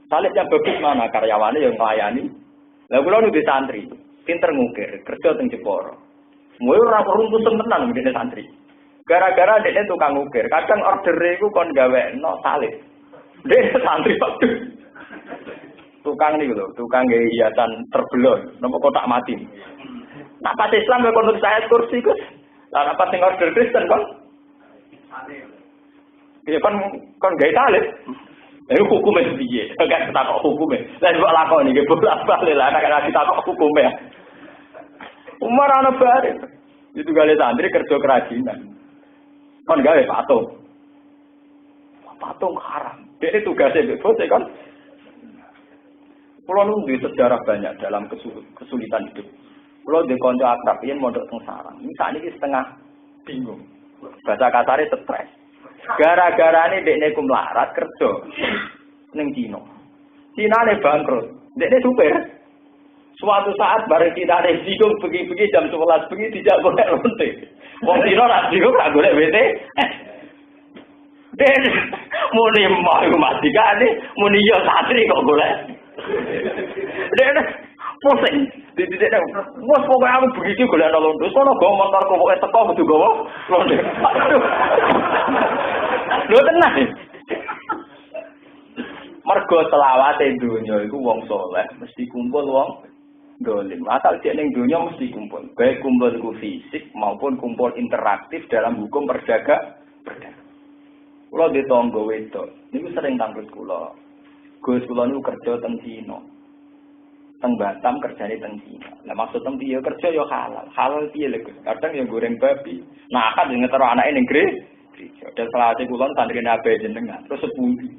Salib yang bagus mana karyawane yang melayani. Lah kula nu di santri, pinter ngukir, kerja teng Jepara. Semua ora runtuh tenan ngene santri. Gara-gara dekne tukang ngukir, kadang ordere iku kon gawekno salib. Dek santri waktu. Tukang niku lho, tukang nggih hiasan terbelon, napa kotak mati. Nak pas Islam ya kontur saya kursi Gus. Lah nak pas sing order Kristen kon. Ya kon gawe talib. Iku hukume piye? Gak takok hukume. Lah kok lakoni nggih bolak-balik lah nek ditakok hukume. Umar ana bare. Itu gale santri kerja kerajinan. Kon gawe patung. Patung haram. Dene tugase bebas kan. Kulo nunggu sejarah banyak dalam kesulitan hidup. Kulo di konco akrab yen mondok teng sarang. Saat ini setengah bingung. Bahasa kasare stres. Gara-garane dekne ku melarat kerja ning Cina. Cinane bangkrut. Dekne supir. Suatu saat bareng Cina bingung pergi-pergi jam 11 bengi dijak golek lonte. Wong Cina ra bingung gak golek WT. Den muni mau mati gane muni yo santri kok golek. Dek pusing. Dek wes pokoke aku begitu golek londo. Sono go motor pokoke teko kudu gowo londo. Lho tenang. Mergo selawate donya iku wong saleh mesti kumpul wong dolim. Asal cek ning donya mesti kumpul. Baik kumpul iku fisik maupun kumpul interaktif dalam hukum perdagangan. Kula di tangga wedok. Niku sering tanglet kula. Gus kula niku kerja teng Cina. Teng Batam kerjane teng Cina. Lah maksud teng piye kerja ya halal. Halal piye lho Gus? Kadang ya goreng babi. Nah, akad yo ngetero anake ning gereja. Dan selawase kula santri nabe jenengan. Terus sepundi.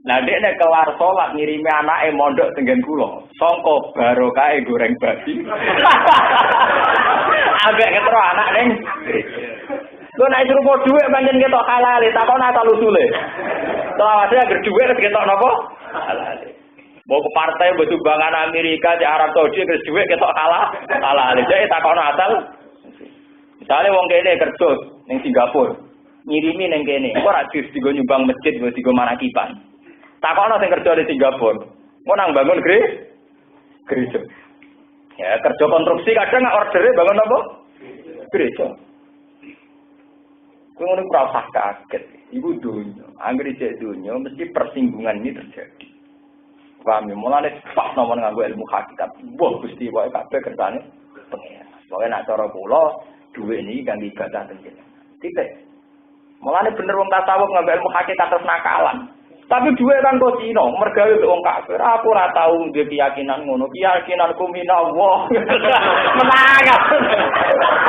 Lah dek nek kelar salat ngirimi anake mondok tenggen kula. Sangka barokahe goreng babi. Ambek ngetero anak ning gereja. Lho nek serupa dhuwit pancen ketok halal, takon asal usule. Selawase agar dhuwit ketok napa? Halal. Mau ke partai mbok sumbangan Amerika di Arab Saudi terus dhuwit ketok halal. Jadi takon asal. Misale wong kene kerja ning Singapura, ngirimi ning kene. Kok ora digo nyumbang masjid, digo manakipan. Takono sing kerja di Singapura. Mau nang bangun gereja. Ya kerja konstruksi kadang ordere bangun apa? Gereja. Kowe ora usah kaget. Iku dunya. Anggere cek dunya mesti persinggungan ini terjadi. Paham ya? Mulane pas nomor nganggo ilmu hakikat. Wah, Gusti wae kabeh kersane pengen. Pokoke nek cara kula dhuwit niki kangge ibadah teng jenengan. Titik. Mulane bener wong tasawuf nganggo ilmu hakikat terus nakalan. Tapi duwe kan kok Cina, mergawe wong kafir. Aku ora tau duwe keyakinan ngono. Keyakinanku minallah. Menang.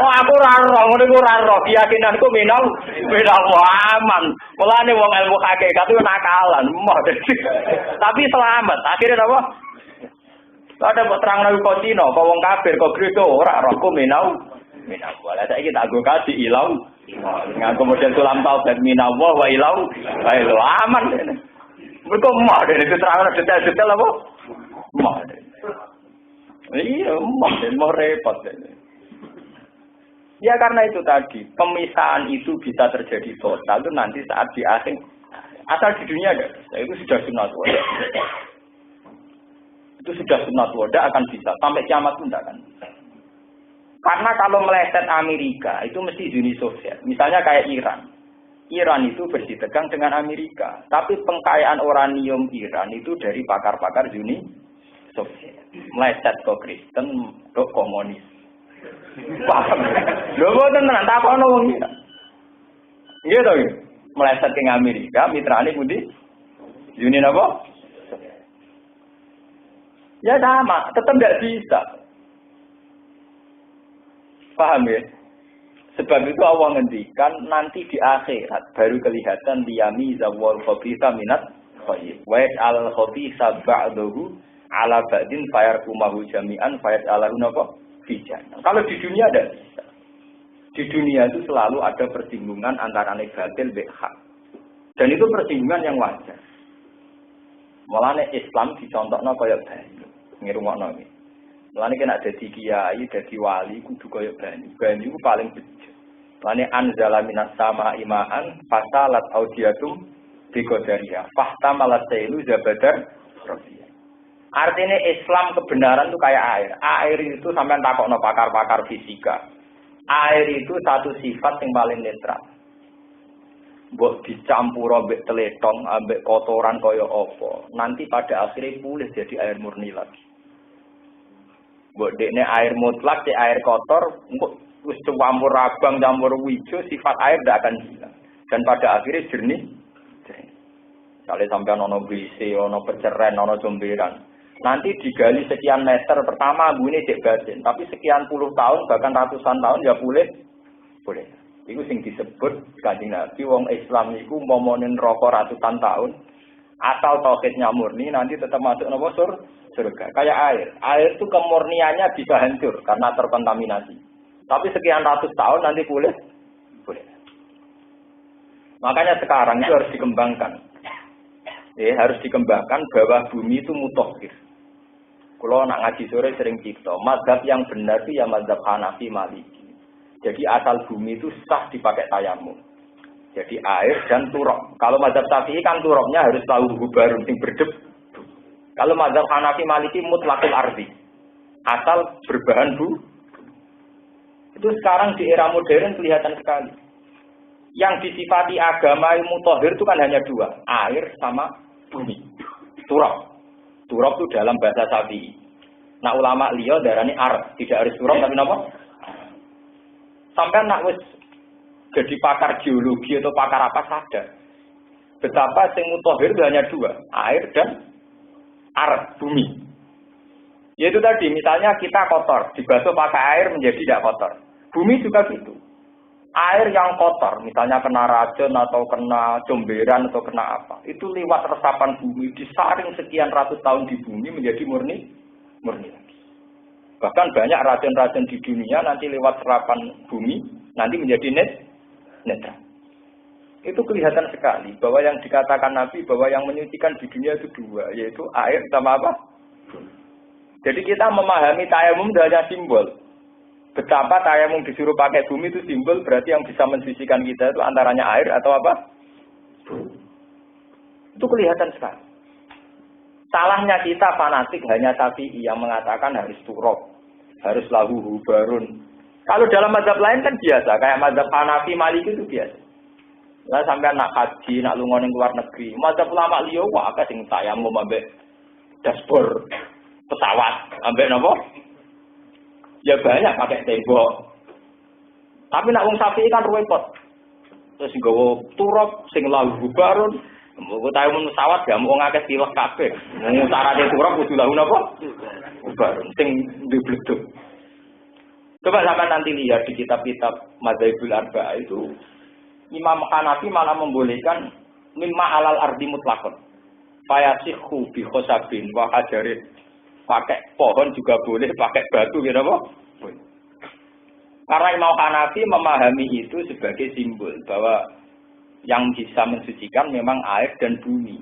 Oh aku ora ora ngono iku ora ora. Keyakinanku minallah aman. Mulane wong ilmu hakikat itu nakalan. Tapi selamat. Akhirnya apa? Ada mbok terangno kok Cina, kok wong kafir, kok Greka ora rohku minallah. Lah saiki tak go kaji ilau. Nganggo model sulam taubat minallah wa ilau. Ayo aman. Mereka mah dari keterangan detail-detail apa? Mah. Iya, mau repot. Ya karena itu tadi, pemisahan itu bisa terjadi total itu nanti saat di akhir. Asal di dunia ada, itu sudah sunat wadah. Itu sudah sunat wadah akan bisa sampai kiamat pun tidak akan. Karena kalau meleset Amerika itu mesti Uni Soviet. Misalnya kayak Iran. Iran itu bersitegang dengan Amerika. Tapi pengkayaan uranium Iran itu dari pakar-pakar Uni Soviet. Meleset ke Kristen, ke komunis. Paham? Lho boten tenan takono wong iki. Nggih to, meleset ke Amerika, mitrane pundi? Uni napa? Ya sama, tetap tidak bisa. Paham ya? Sebab itu Allah ngendikan nanti di akhirat baru kelihatan liyami zawal khabitha minat thayyib. Wa al khabitha ba'dahu ala ba'din fayarkumahu jami'an fayas'alahu napa? Fijan. Kalau di dunia ada bisa. Di dunia itu selalu ada persinggungan antara batil dan hak. Dan itu persinggungan yang wajar. Mulane Islam dicontohno kaya banyu. Ngirungokno iki. Mulane kena dadi kiai, dadi wali kudu kaya banyu. Banyu paling bejo. Mulane anzala minas sama imaan fasalat audiatum biqadariha. Fahtamalat sailu zabadar rasiya. Artinya Islam kebenaran itu kayak air. Air itu sampai takokno pakar-pakar fisika. Air itu satu sifat yang paling netral. Mbok dicampur ambek teletong, ambek kotoran kaya apa, nanti pada akhirnya pulih jadi air murni lagi. Mbok dekne air mutlak, cek air kotor, engko wis campur abang, campur wijo, sifat air tidak akan hilang. Dan pada akhirnya jernih. Kalau sampai ono WC, ono peceren, ono jomberan. Nanti digali sekian meter pertama bunyi cek batin, tapi sekian puluh tahun bahkan ratusan tahun ya boleh. Iku sing disebut Kanjeng Nabi wong Islam iku momonin rokok ratusan tahun, asal tauhidnya murni nanti tetap masuk napa surga. Kayak air. Air itu kemurniannya bisa hancur karena terkontaminasi. Tapi sekian ratus tahun nanti boleh. Makanya sekarang itu harus dikembangkan. Harus dikembangkan bahwa bumi itu mutakhir. Kalau nak ngaji sore sering cipta, mazhab yang benar itu ya mazhab Hanafi Maliki. Jadi asal bumi itu sah dipakai tayamum. Jadi air dan turab. Kalau mazhab Syafi'i kan turabnya harus tahu gubarun sing berdebu. Kalau mazhab Hanafi Maliki mutlakul ardi. Asal berbahan bu. Itu sekarang di era modern kelihatan sekali. Yang disifati agama mutahhir itu kan hanya dua, air sama bumi. Turab. Turab itu dalam bahasa Syafi'i. Nah ulama liya darani ar, tidak harus turab tapi napa? Sampai nak wis jadi pakar geologi atau pakar apa sadar betapa sing mutahhir itu hanya dua, air dan ar, bumi. Yaitu tadi misalnya kita kotor, dibasuh pakai air menjadi tidak kotor. Bumi juga gitu. Air yang kotor, misalnya kena racun atau kena jomberan atau kena apa, itu lewat resapan bumi, disaring sekian ratus tahun di bumi menjadi murni lagi. Bahkan banyak racun-racun di dunia nanti lewat serapan bumi, nanti menjadi netral. Itu kelihatan sekali bahwa yang dikatakan Nabi bahwa yang menyucikan di dunia itu dua, yaitu air sama apa? Jadi kita memahami tayamum hanya simbol. Betapa tayamum disuruh pakai bumi itu simbol, berarti yang bisa mensucikan kita itu antaranya air atau apa? Itu kelihatan sekali. Salahnya kita fanatik hanya Syafi'i yang mengatakan harus turab, harus lahu hubarun. Kalau dalam mazhab lain kan biasa, kayak mazhab Hanafi Maliki itu biasa. Lah sampai nak haji, nak lunga ning luar negeri, mazhab ulama liya wae sing tayamum ambek dashboard pesawat, ambek napa? Ya banyak pakai tembok. Tapi nak wong sapi kan repot. Terus nggawa turap sing lalu bubarun, mbok tahu pesawat gak mau ngakeh tilek kabeh. Wong sarane turap kudu lalu napa? Bubarun sing ndebleduk. Coba sampai nanti lihat di kitab-kitab Madzhabul Arba'ah itu Imam Hanafi malah membolehkan mimma alal ardi mutlaqan. Fayasikhu bi khosabin wa hajarin. Pakai pohon juga boleh, pakai batu gitu apa? Karena Imam Hanafi memahami itu sebagai simbol bahwa yang bisa mensucikan memang air dan bumi.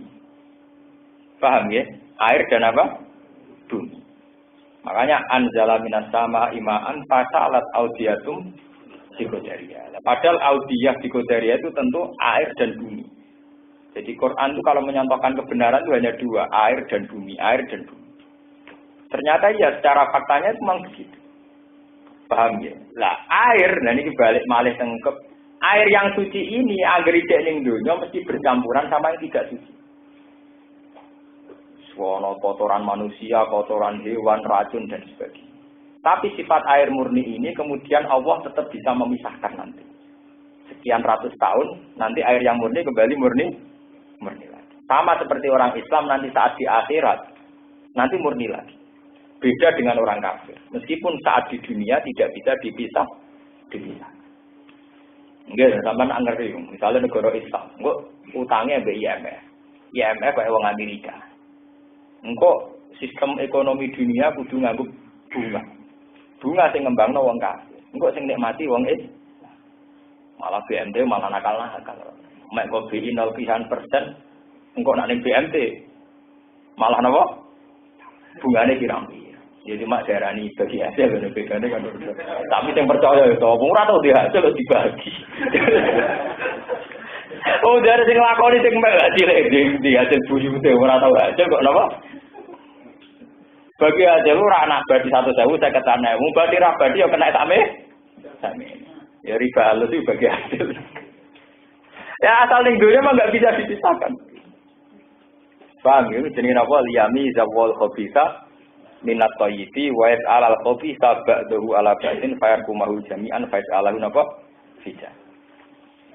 Paham ya? Air dan apa? Bumi. Makanya anzala minas sama imaan fasalat audiyatum dikodariyah. Padahal audiyah dikodariyah itu tentu air dan bumi. Jadi Quran itu kalau menyontohkan kebenaran itu hanya dua, air dan bumi, air dan bumi. Ternyata ya secara faktanya itu memang begitu. Paham ya? Lah air, nah ini balik malih tengkep. Air yang suci ini agar tidak ning dunya mesti bercampuran sama yang tidak suci. Sono kotoran manusia, kotoran hewan, racun dan sebagainya. Tapi sifat air murni ini kemudian Allah tetap bisa memisahkan nanti. Sekian ratus tahun nanti air yang murni kembali murni lagi. Sama seperti orang Islam nanti saat di akhirat nanti murni lagi. Beda dengan orang kafir. Meskipun saat di dunia tidak bisa dipisah. Enggak, sampean ngerti. Misalnya negara Islam, engko utangnya mbek IMF. IMF kayak wong Amerika. Engko sistem ekonomi dunia kudu nganggo bunga. Bunga sing ngembangno wong kafir. Engko sing nikmati wong malah BMT malah nakal-nakal. Mek kok BI 0%, engko nak ning BMT malah napa? Bungane pirang-pirang. Ya cuma darani bagi hasil ben bedane kan. Tapi sing percaya ya to, wong ora tau dihasil kok dibagi. Oh, dari sing lakoni sing mek hasil di hasil buyute ora tau hasil kok napa? Bagi hasil ora anak badi 1.000 saya ketane. Wong badi ra badi ya kena same. Ya riba halus itu bagi hasil. Ya asal ning dunya mah enggak bisa dipisahkan. Paham ya, jenenge apa? Liyami zawal khabisa minat thayyiti wa yas'alal khabisa ba'dahu ala ba'din fayarkumahu jami'an fayas'alahu napa? Fija.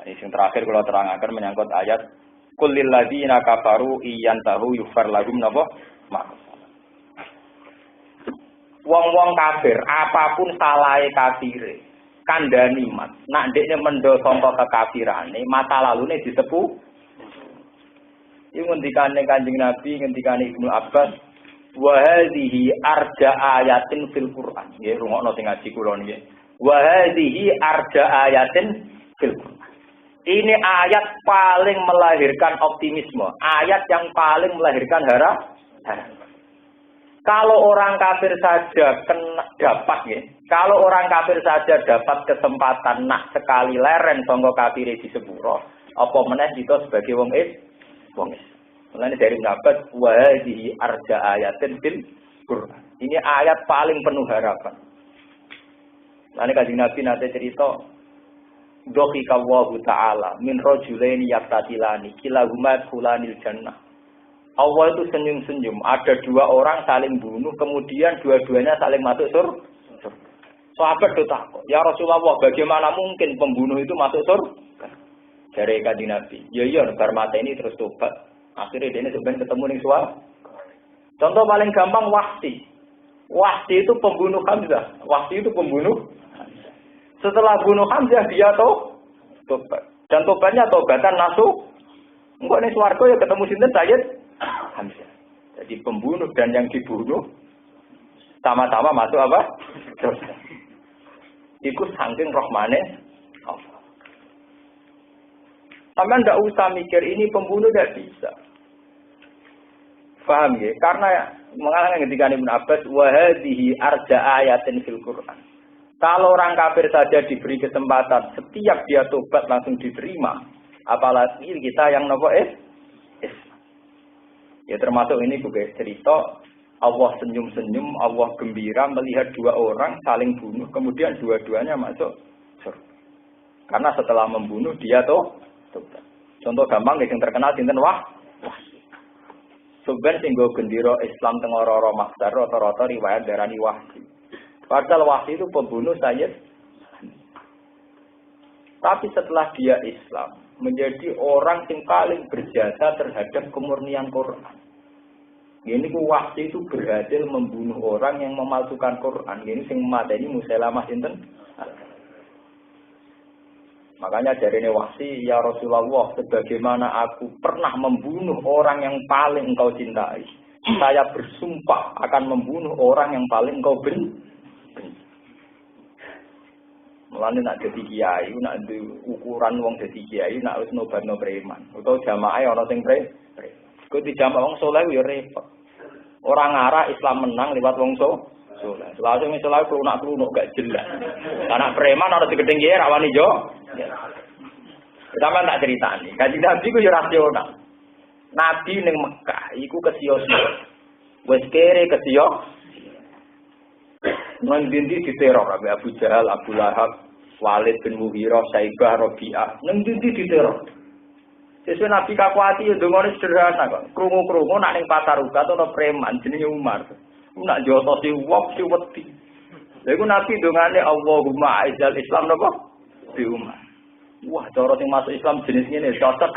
Ini yang terakhir kalau terangkan menyangkut ayat qul lil ladzina kafaru iyantahu yughfar lahum napa? Wong-wong kafir apapun salahe kafire kandhani mat. Nak ndekne mendo sangka kekafirane, masa lalune disepuh. Ini ngendikane Kanjeng Nabi, ngendikane Ibnu Abbas, wa hadhihi arja ayatin fil Qur'an. Nggih, rungokno sing ngaji kula niki. Wa hadhihi arja ayatin fil Qur'an. Ini ayat paling melahirkan optimisme, ayat yang paling melahirkan harapan. Kalau orang kafir saja dapat ya, kalau orang kafir saja dapat kesempatan nak sekali leren sangka kafire di sepuro, apa meneh kita sebagai wong Mulane dari nabat wa hadhihi arja ayatin fil Qur'an. Ini ayat paling penuh harapan. Mulane Kanjeng Nabi nate cerita Dohika Allahu Ta'ala min rajulaini yaqtatilani kilahuma khulanil jannah. Allah itu senyum-senyum, ada dua orang saling bunuh, kemudian dua-duanya saling masuk surga. Sahabat takut, ya Rasulullah, bagaimana mungkin pembunuh itu masuk surga? Dari Kanjeng Nabi, ya bar mata ini terus tobat. Akhirnya dia sebenarnya ketemu ning suara. Contoh paling gampang Wahsi. Wahsi itu pembunuh Hamzah. Wahsi itu pembunuh. Setelah bunuh Hamzah dia tobat. Dan tobatnya tobatan nasuh. Engko ning swarga ya ketemu sinten Sayyid Hamzah. Jadi pembunuh dan yang dibunuh sama-sama masuk apa? Surga. Iku saking rahmane Allah. Sampai tidak usah mikir ini pembunuh tidak bisa. Paham ya? Karena mengalami ketika Ibnu Abbas wa hadhihi arja ayatin fil Qur'an. Kalau orang kafir saja diberi kesempatan setiap dia tobat langsung diterima, apalagi kita yang nopo ya termasuk ini juga cerita Allah senyum-senyum, Allah gembira melihat dua orang saling bunuh, kemudian dua-duanya masuk surga. Karena setelah membunuh dia tobat. Contoh gampang yang terkenal sinten Sebenarnya sing nggo gendera Islam teng ora-ora maksar rata-rata riwayat darani Wahsy. Padahal Wahsy itu pembunuh Sayyid. Tapi setelah dia Islam, menjadi orang yang paling berjasa terhadap kemurnian Quran. Ini Wahsy itu berhasil membunuh orang yang memalsukan Quran. Ini sing mateni Musailamah sinten? Makanya jarine Wahsy, ya Rasulullah, sebagaimana aku pernah membunuh orang yang paling engkau cintai, saya bersumpah akan membunuh orang yang paling engkau benci. Mulane nak dadi kiai, nak ukuran wong dadi kiai, nak wis nobatno preman, utawa jamaah ana sing preman. Kok di jamaah wong saleh yo repot. Ora ngarah Islam menang liwat wong saleh. Langsung saleh klunak-klunuk gak jelas. Anak preman ora digedeng kiai ra wani yo. Sama tak ceritani, Kanjeng Nabi ku yo rasional. Nabi ning Mekah iku kesio-sio. Wis kere kesio. Nang dindi diteror Abu Jahal, Abu Lahab, Walid bin Mughirah, Saibah, Rabi'ah. Nang dindi diteror. Sesuai Nabi kakuati yo ndongone sederhana kok. Krungu-krungu nak ning pasar uga ana preman jenenge Umar. Ku nak jotosi wong si wedi. Lha iku Nabi ndongane Allahumma aizal Islam napa? Bi Umar. Wah, cara sing masuk Islam jenis ngene cocok.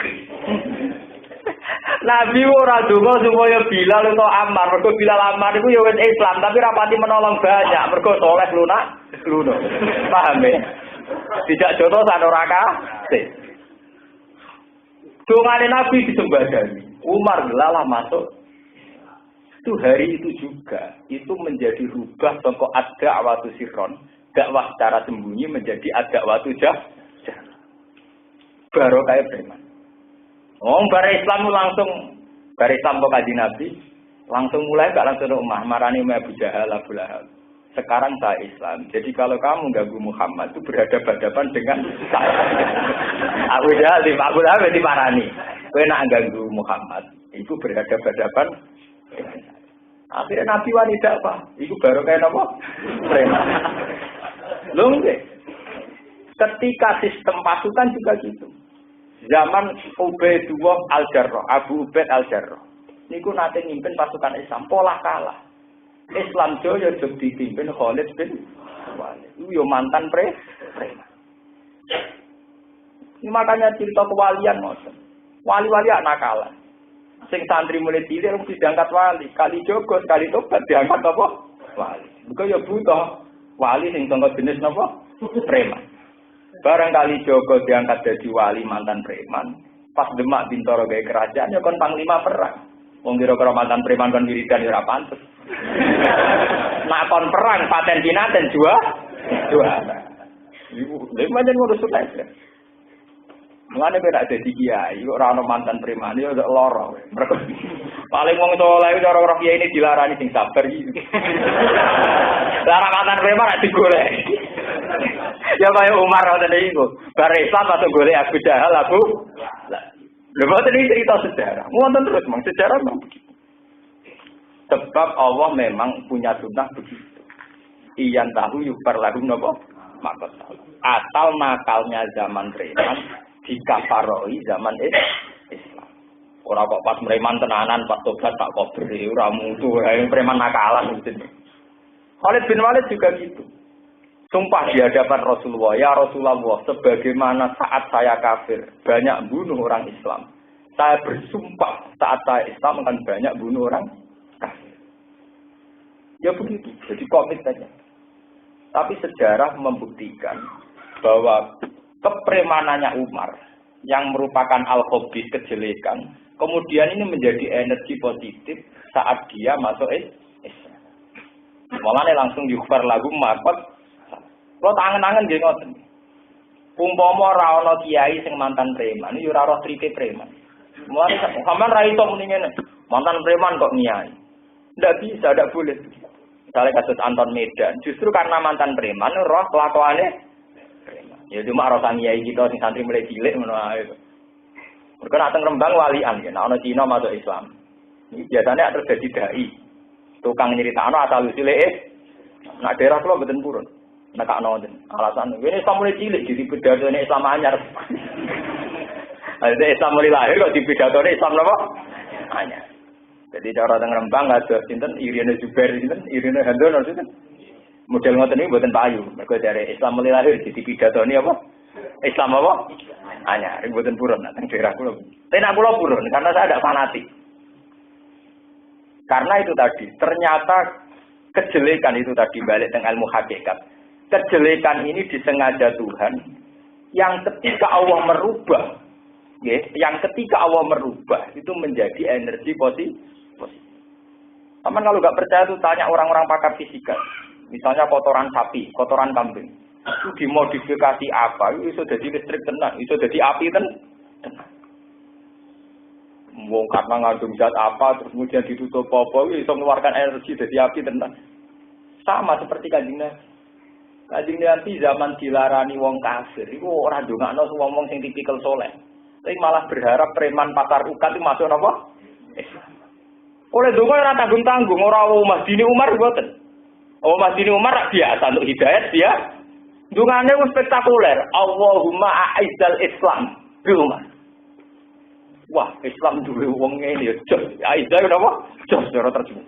Nabi ora donga supaya Bilal utawa Ammar, mergo Bilal Ammar iku ya wis Islam, tapi rapati menolong banyak, mergo soleh lunak. Paham ya? Tidak jotos sak ora kabeh. Dongane Nabi disembadani. Umar lalah masuk. Itu hari itu juga, itu menjadi rubah sangka ad-da'watu sirron, dakwah secara sembunyi menjadi ad-da'watu jah. Baru kayak preman. Bare Islam langsung bare Islam kok Kanjeng Nabi langsung mulai gak langsung umah marani Abu Jahal, Abu Lahab. Sekarang saya Islam. Jadi kalau kamu ganggu Muhammad itu berhadapan-hadapan dengan saya. Abu Jahal, Abu Lahab dimarani. Kowe nak ganggu Muhammad, itu berhadapan-hadapan. Akhirnya Nabi wanita apa? Itu baru kayak apa? Preman. Lho nggih. Ketika sistem pasukan juga gitu. Zaman Ubaidullah Al-Jarrah, Abu Ubaid Al-Jarrah. Niku nate mimpin pasukan Islam, pola kalah. Islam Jaya jog dipimpin Khalid bin Walid. Itu yo mantan preman. Ini makanya cerita kewalian ngoten. Wali-wali anak kalah. Sing santri mulai cilik mesti diangkat wali. Kali jogo, kali tobat diangkat apa? Wali. Bukan ya butuh wali sing tangga jenis napa? Preman. Barang kali Joko diangkat jadi wali mantan preman, pas Demak Bintoro gawe kerajaan ya kon panglima perang. Wong kira-kira mantan preman kon wiridan ya ora pantes. Nak kon perang paten pinaten juara. Iku lha pancen ngurus sukses. Mulane kowe nek dadi kiai ora ana mantan preman ya lara. Paling wong saleh cara ora kiai ini dilarani sing sabar iki. Lara mantan preman rak digolek. Ya kaya Umar ngoten niku. Bar Islam atau golek Abu Jahal Abu. Lha boten iki cerita sejarah. Wonten terus mong sejarah mong begitu. Sebab Allah memang punya sunnah begitu. Iyan tahu yukbar lahum napa? Maka asal nakalnya zaman preman dikafaroi zaman Islam. Ora kok pas preman tenanan pas tobat tak kober ora mutu preman nakalan gitu. Khalid bin Walid juga gitu. Sumpah di hadapan Rasulullah, ya Rasulullah, sebagaimana saat saya kafir, banyak bunuh orang Islam. Saya bersumpah saat saya Islam akan banyak bunuh orang kafir. Ya begitu, jadi komit saja. Tapi sejarah membuktikan bahwa kepremanannya Umar, yang merupakan al-khobis kejelekan, kemudian ini menjadi energi positif saat dia masuk Islam. Mulanya langsung yukfar lagu makot. Kalau tangan-tangan nggih ngoten. Umpama ora ana kiai sing mantan preman, yo ora roh trike preman. Mulane sampean ra iso muni ngene, mantan preman kok nyai. Ndak bisa, ndak boleh. Misalnya kasus Anton Medan, justru karena mantan preman roh kelakuane preman. Ya cuma roh kiai kita sing santri mulai cilik ngono ae. Mergo nek teng Rembang walian ya, ana Cina masuk Islam. Ini biasanya terjadi dai. Tukang nyeritakno asal usule nak daerah kula mboten purun. Nek ana alasan ini Islam mulai cilik jadi pidatone Islam anyar. Ada Islam mulai lahir kok di pidatone Islam napa? Anyar. Jadi cara teng Rembang ada sinten Irina Jubair sinten Irina Handono sinten. Model ngoten niku mboten payu. Mergo dari Islam mulai lahir di pidatoni apa? Islam apa? Anyar, mboten purun teng daerah kula. Tenak kula purun karena saya tidak fanatik. Karena itu tadi, ternyata kejelekan itu tadi balik teng ilmu hakikat. Kejelekan ini disengaja Tuhan yang ketika Allah merubah, ya, yang ketika Allah merubah itu menjadi energi positif. Taman kalau nggak percaya tuh tanya orang-orang pakar fisika. Misalnya kotoran sapi, kotoran kambing, itu dimodifikasi apa? Itu sudah jadi listrik tenang, itu jadi api tenang. Wong karena ngandung zat apa, terus kemudian ditutup apa, itu mengeluarkan energi jadi api tenang. Sama seperti Kanjeng Nabi. Kanjeng Nabi zaman dilarani wong kafir, itu orang dongakno wong sing tipikal soleh. Tapi malah berharap preman pasar ukat itu masuk apa? Islam. Oleh donga ora tanggung-tanggung, ora Mas Dini Umar mboten. Mas Dini Umar biasa untuk hidayat dia. Dungane wis spektakuler. Allahumma a'izzal Islam bi Umar. Wah, Islam duwe wong ngene ya jos. Aizzah napa? Jos ora terjemah.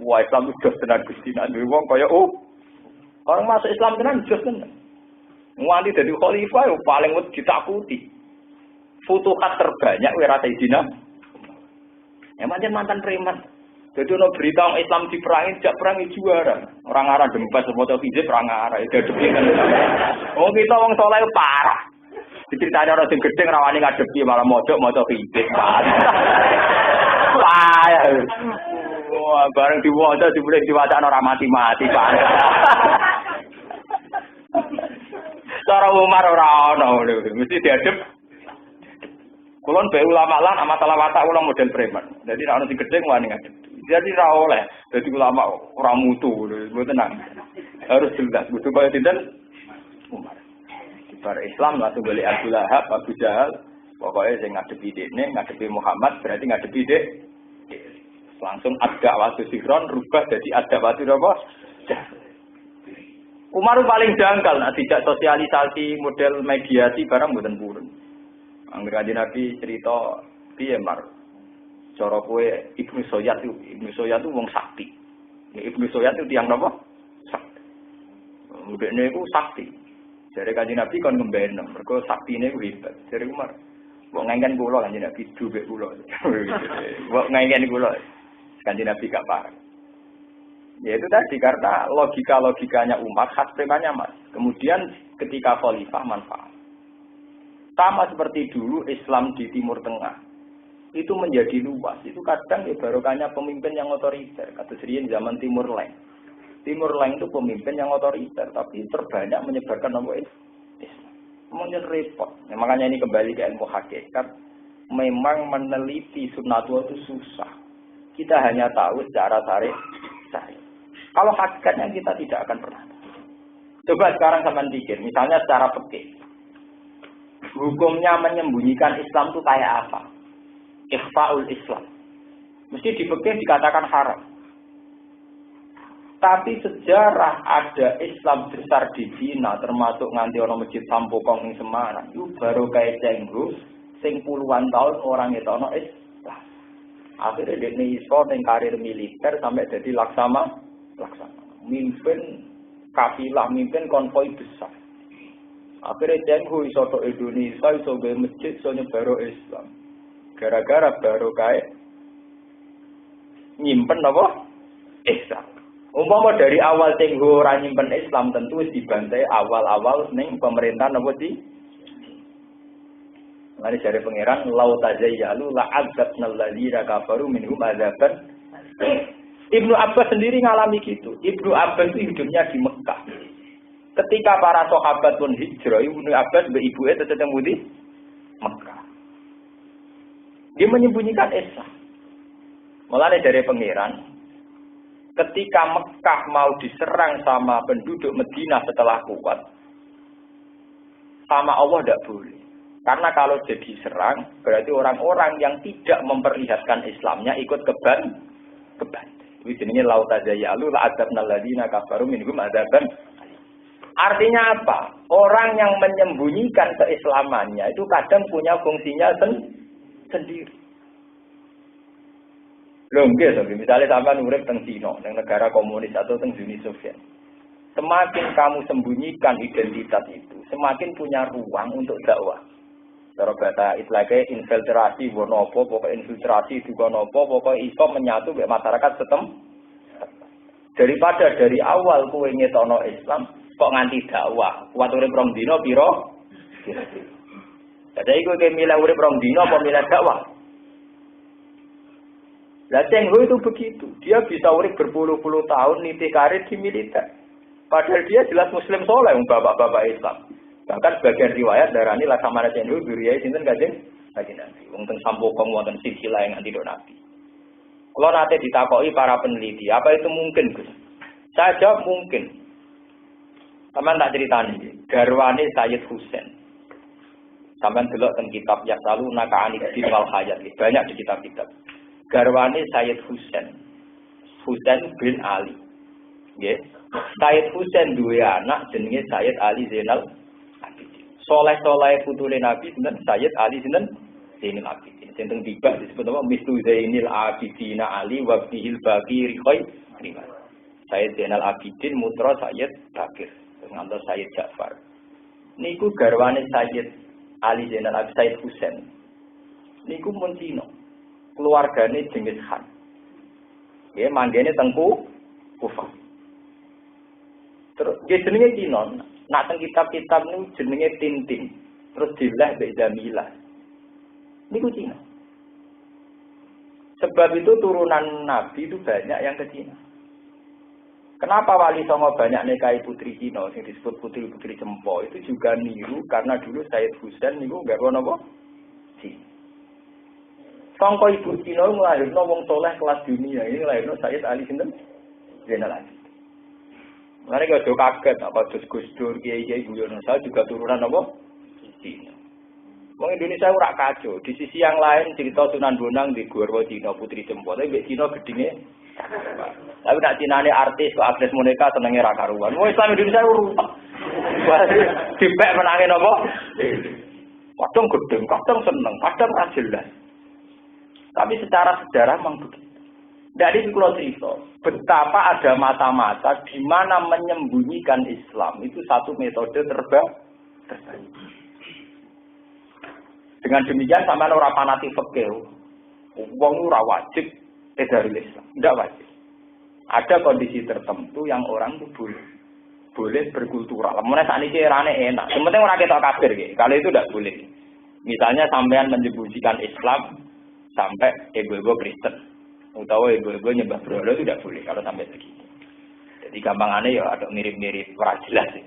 Wah, Islam itu jos tenan Gusti. Nek duwe wong kaya orang masuk Islam tenan jos tenan. Nganti dadi khalifah yo paling wis ditakuti. Futuhat terbanyak wira Sayyidina. Emang mantan preman. Jadi ono berita orang Islam diperangi, jak perangi juara. Orang arah dempes semoga hijab perang arah itu depi kan. Oh kita wong saleh parah. Diceritani orang sing gedhe rawani ngadepi malah mojok hijab. Payah. Wah, bareng diwaca dibuleh diwacana ora mati-mati, Pak. Cara Umar ora ono, mesti diadep. Kulon be ulama lan masalah watak ulang model preman. Jadi nek ono sing gedhe wani ngadep. Jadi ra oleh. Jadi ulama ora mutu, mboten tenang. Harus jelas, kudu kaya dinten Umar. Bar Islam langsung balik Abu Lahab, Abu Jahal. Pokoknya sing ngadepi dekne, ngadepi Muhammad berarti ngadepi dek. Langsung ada waktu Sihron rubah jadi ada waktu apa? Umar paling janggal, nah tidak sosialisasi model mediasi barang mboten purun. Angger Kanjeng Nabi cerita piye Mar? Cara kowe Ibnu Soyat itu wong sakti. Ibnu Soyat itu tiyang napa? Sakti. Mudene iku sakti. Jare Kanjeng Nabi kon ngembeno, mergo saktine ku hebat. Jare Umar, mbok ngengken kula Kanjeng Nabi dhuwit kula. Mbok ngengken kula. Kanjeng Nabi gak parah. Ya itu tadi karena logikanya umat khas temanya Mas. Kemudian ketika khalifah manfaat. Sama seperti dulu Islam di Timur Tengah itu menjadi luas. Itu kadang ya barokahnya pemimpin yang otoriter. Kata Sriyen zaman Timur Leng. Timur Leng itu pemimpin yang otoriter, tapi terbanyak menyebarkan nama Islam. Kemudian repot. Ya, makanya ini kembali ke ilmu hakikat. Memang meneliti sunnatullah itu susah. Kita hanya tahu secara tarik. Kalau hakikatnya kita tidak akan pernah. Coba sekarang sampean pikir, misalnya secara fikih. Hukumnya menyembunyikan Islam itu kayak apa? Ikhfaul Islam. Mesti di fikih dikatakan haram. Tapi sejarah ada Islam besar di Cina, termasuk nganti orang masjid Sampokong di Semarang, itu baru kayak Cenggu, sing puluhan tahun orang itu ono Islam. Akhirnya dia iso ning karir militer sampai jadi laksana. Mimpin kafilah, mimpin konvoi besar. Akhirnya Cenggu iso tok Indonesia, iso gawe masjid, iso nyebaro Islam. Gara-gara baru kayak nyimpen apa? Islam. Umpama dari awal Cenggu ora nyimpen Islam tentu wis dibantai awal-awal ning pemerintahan apa sih? Mari cari pangeran lau tazayyalu la'adzabnal ladzina kafaru minhum adzaban. Ibnu Abbas sendiri ngalami gitu. Ibnu Abbas itu hidupnya di Mekah. Ketika para sahabat pun hijrah, Ibnu Abbas be ibuke tetep di Mekah. Dia menyembunyikan Islam. Mulai dari pangeran, ketika Mekah mau diserang sama penduduk Madinah setelah kuat, sama Allah tidak boleh. Karena kalau jadi serang, berarti orang-orang yang tidak memperlihatkan Islamnya ikut keban. Ini jenenge lau tazayalu la'adzabnal ladzina kafaru minhum adzaban. Artinya apa? Orang yang menyembunyikan keislamannya itu kadang punya fungsinya sendiri. Lho nggih to, misalnya sampean urip teng Cina, teng negara komunis atau teng Uni Soviet. Semakin kamu sembunyikan identitas itu, semakin punya ruang untuk dakwah. Cara bahasa istilahnya infiltrasi wonopo, pokok infiltrasi juga nopo, pokok iso menyatu dengan masyarakat setem. Daripada dari awal kowe ngetokno Islam kok nganti dakwah, kuat urip rong dina pira? Jadi kowe milih urip rong dina apa milih dakwah? Lah Cheng Ho itu begitu, dia bisa urip berpuluh-puluh tahun niti karir di militer. Padahal dia jelas muslim soleh, bapak-bapak Islam. Bahkan sebagian riwayat darani Laksamana Cheng Ho duriyai sinten Kanjeng Nabi. Wong teng Sampokong wonten silsilah yang anti Nabi. Kalau nanti ditakoki para peneliti, apa itu mungkin, Gus? Saya jawab mungkin. Sampeyan tak ceritani, garwane Sayyid Husain. Sampeyan delok teng kitab Yasaluna Ka'anid wal Hayat, banyak di kitab-kitab. Garwane Sayyid Husain. Husain bin Ali. Nggih. Sayyid Husain duwe anak jenenge Sayyid Ali Zainal Abidin. Soleh-soleh putune Nabi sinten Sayyid Ali sinten Zainal Abidin. Sing tiba disebut apa Mistu Zainil Abidin Ali wa bihil Baqir khair. Sayyid Zainal Abidin mutra Sayyid Bakir, ngantos Sayyid Ja'far. Niku garwane Sayyid Ali Zainal Abidin Sayyid Husain. Niku mun Cina. Keluargane Genghis Khan. Nggih manggene tengku Kufah. Terus jenenge Cina, nak teng kitab-kitab niku jenenge Tintin. Terus dilah mbek Jamilah. Niku Cina. Sebab itu turunan Nabi itu banyak yang ke Cina. Kenapa Wali Songo banyak nikahi putri Cina yang disebut putri-putri Cempo itu juga niru karena dulu Sayyid Husain niku garwa napa? Cina. Sangka ibu Cina nglahirno wong soleh kelas dunia, ini nglahirno Sayyid Ali sinten? Zainal Abidin. Mari kok kaget apa terus Gus Dur kiai-kiai guyono saya juga turunan apa? Cina. Wong Indonesia ora kacau. Di sisi yang lain cerita Sunan Bonang di Garwa Cina putri Cempo, tapi mbek Cina gedhinge. Tapi nak Cinane artis kok Agnes Monica senenge ra karuan. Wong Islam Indonesia rusak. Dipek menange napa? Kadang gedeng, kadang seneng, kadang ra jelas. Tapi secara sejarah memang begitu. Dari kalau cerita, betapa ada masa-masa di mana menyembunyikan Islam itu satu metode terbaik. Dengan demikian sama orang fanatik fikih, wong ora wajib dari Islam, tidak wajib. Ada kondisi tertentu yang orang itu boleh berkultural. Mulai saat ini erane enak. Sebenarnya orang kita kafir, kalau itu tidak boleh. Misalnya sampean menyembunyikan Islam sampai ibu-ibu Kristen. Utawa ibu-ibu nyembah berhala itu tidak boleh kalau sampai begitu. Jadi gampangannya ya ada mirip-mirip ora jelas sih.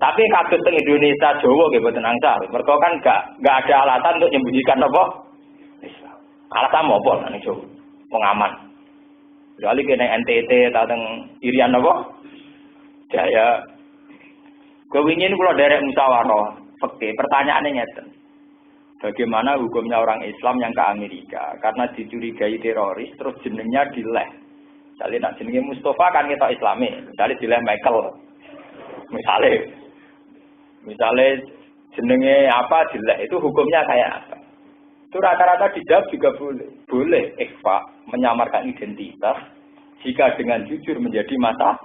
Tapi kados teng Indonesia Jawa nggih boten angsal. Mergo kan enggak ada alasan untuk menyembunyikan apa? Islam. Alasan apa nang Jawa? Pengaman. Kecuali kene NTT atau teng Irian apa? Jaya. Kewingin kula derek musyawarah fikih. Pertanyaannya ngeten. Bagaimana hukumnya orang Islam yang ke Amerika karena dicurigai teroris terus jenengnya dileh. Misalnya nak jenenge Mustafa kan kita Islami, misalnya dileh Michael. Misalnya jenenge apa dileh itu hukumnya kayak apa? Itu rata-rata dijawab juga boleh. Boleh ikhfa menyamarkan identitas jika dengan jujur menjadi mata.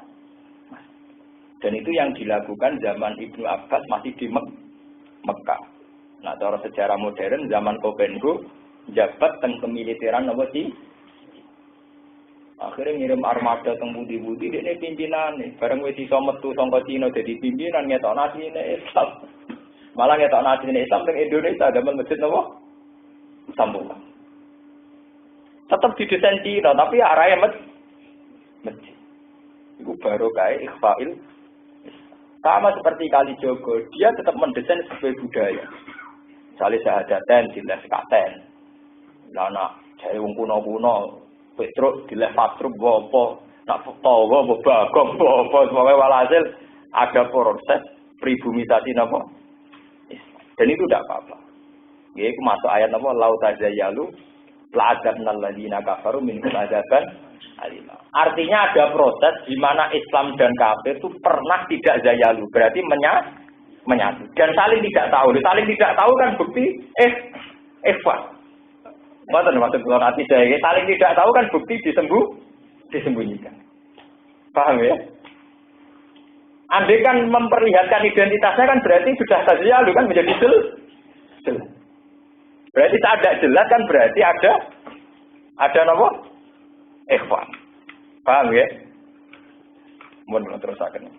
Dan itu yang dilakukan zaman Ibnu Abbas masih di Mekah. Nah, cara sejarah modern zaman Kopenhagen jabat teng kemiliteran apa sih? Akhirnya ngirim armada teng budi-budi dene pimpinane. Bareng wis iso metu saka Cina dadi pimpinan ngetokno asline Islam. Malah ngetokno asline Islam teng Indonesia zaman masjid napa? Sambung. Tetap didesain Cina tapi arahnya masjid. Iku baru kae ikhfail. Sama seperti Kalijogo, dia tetap mendesain sebagai budaya. Misalnya syahadaten dileh sekaten. Lah nak jare wong kuno-kuno Petruk dileh Patruk apa nak tawa apa bagong apa semoga walhasil ada proses pribumisasi napa. Dan itu tidak apa-apa. Nggih iku masuk ayat napa lau tazayalu la'adzabnal ladzina kafaru minhum adzaban alim. Artinya ada proses di mana Islam dan kafir itu pernah tidak zayalu, berarti menyatu dan saling tidak tahu. Saling tidak tahu kan bukti ikhfa. Mboten maksud kula ati saya saling tidak tahu kan bukti disembunyikan. Paham ya? Andai kan memperlihatkan identitasnya kan berarti sudah saja kan menjadi jelas. Berarti tak ada jelas kan berarti ada apa? Ikhwan. Paham ya? Mun terusaken.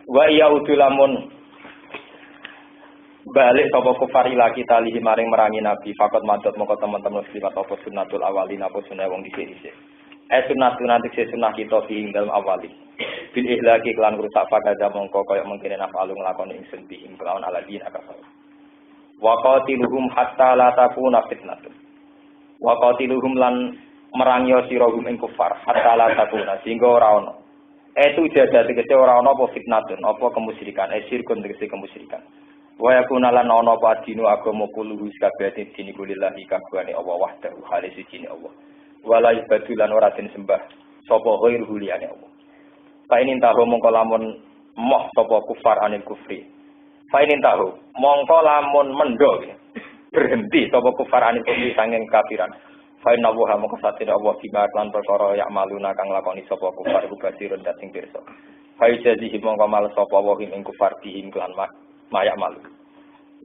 Wa yaudu lamun balik sapa kufar ila kita lihi maring merangi nabi fakot madot mongko teman-teman muslimat apa sunnatul awalin apa sunah wong dhisik-dhisik. Sunnatun nanti sunnah kita fi dalam awali. Bil ihlaki kelan rusak fakada mongko kaya mungkin naf'alu nglakoni ingsun bihim kelawan aladina kafir. Wa qatiluhum hatta la takuna fitnatun. Wa qatiluhum lan merangi sirahum ing kufar hatta la takuna sehingga ora ono. Itu jaga tegese ora ono apa fitnatun apa kemusyrikan sirkun tegese kemusyrikan. Wa yakuna lan ono apa dinu agama kuluhu sakabeh dini kulillahi kabehane Allah wahdahu hale siji Allah. Wala ibadulan ora den sembah sapa ghairu liyane Allah. Fa inin tahu mongko lamun moh sapa kufar anil kufri. Fa inin tahu mongko lamun mendo berhenti sapa kufar anil kufri sanging kafiran. Fa inna wa mongko satine Allah bima lan perkara yak maluna kang lakoni sapa kufar iku basirun dating pirsa. Fa jazihi mongko mal sapa wa ing kufar dihim lan mayak malu.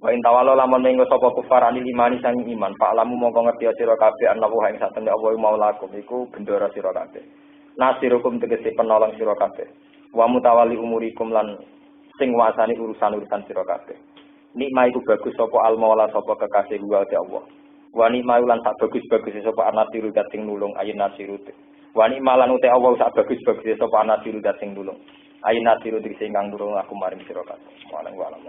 Wa intawalo lamun mengko sapa kufar anil imani sang iman, Pak lamu mongko ngerti sira kabeh ana wa ing satene Allah maulakum iku bendera sira kabeh. Nasirukum tegese penolong sira kabeh. Wa mutawali umurikum lan sing wasani urusan-urusan sira kabeh. Nikmah iku bagus sapa al-maula sapa kekasih wa Allah. Wa nikmah lan sak bagus-bagus sapa anasiru dating nulung ayin nasiru. Wa nikmah lan uti Allah sak bagus-bagus sapa anasiru dating nulung. Ayin nasiru tegese ingkang nulung aku maring sira kabeh. Walang walang.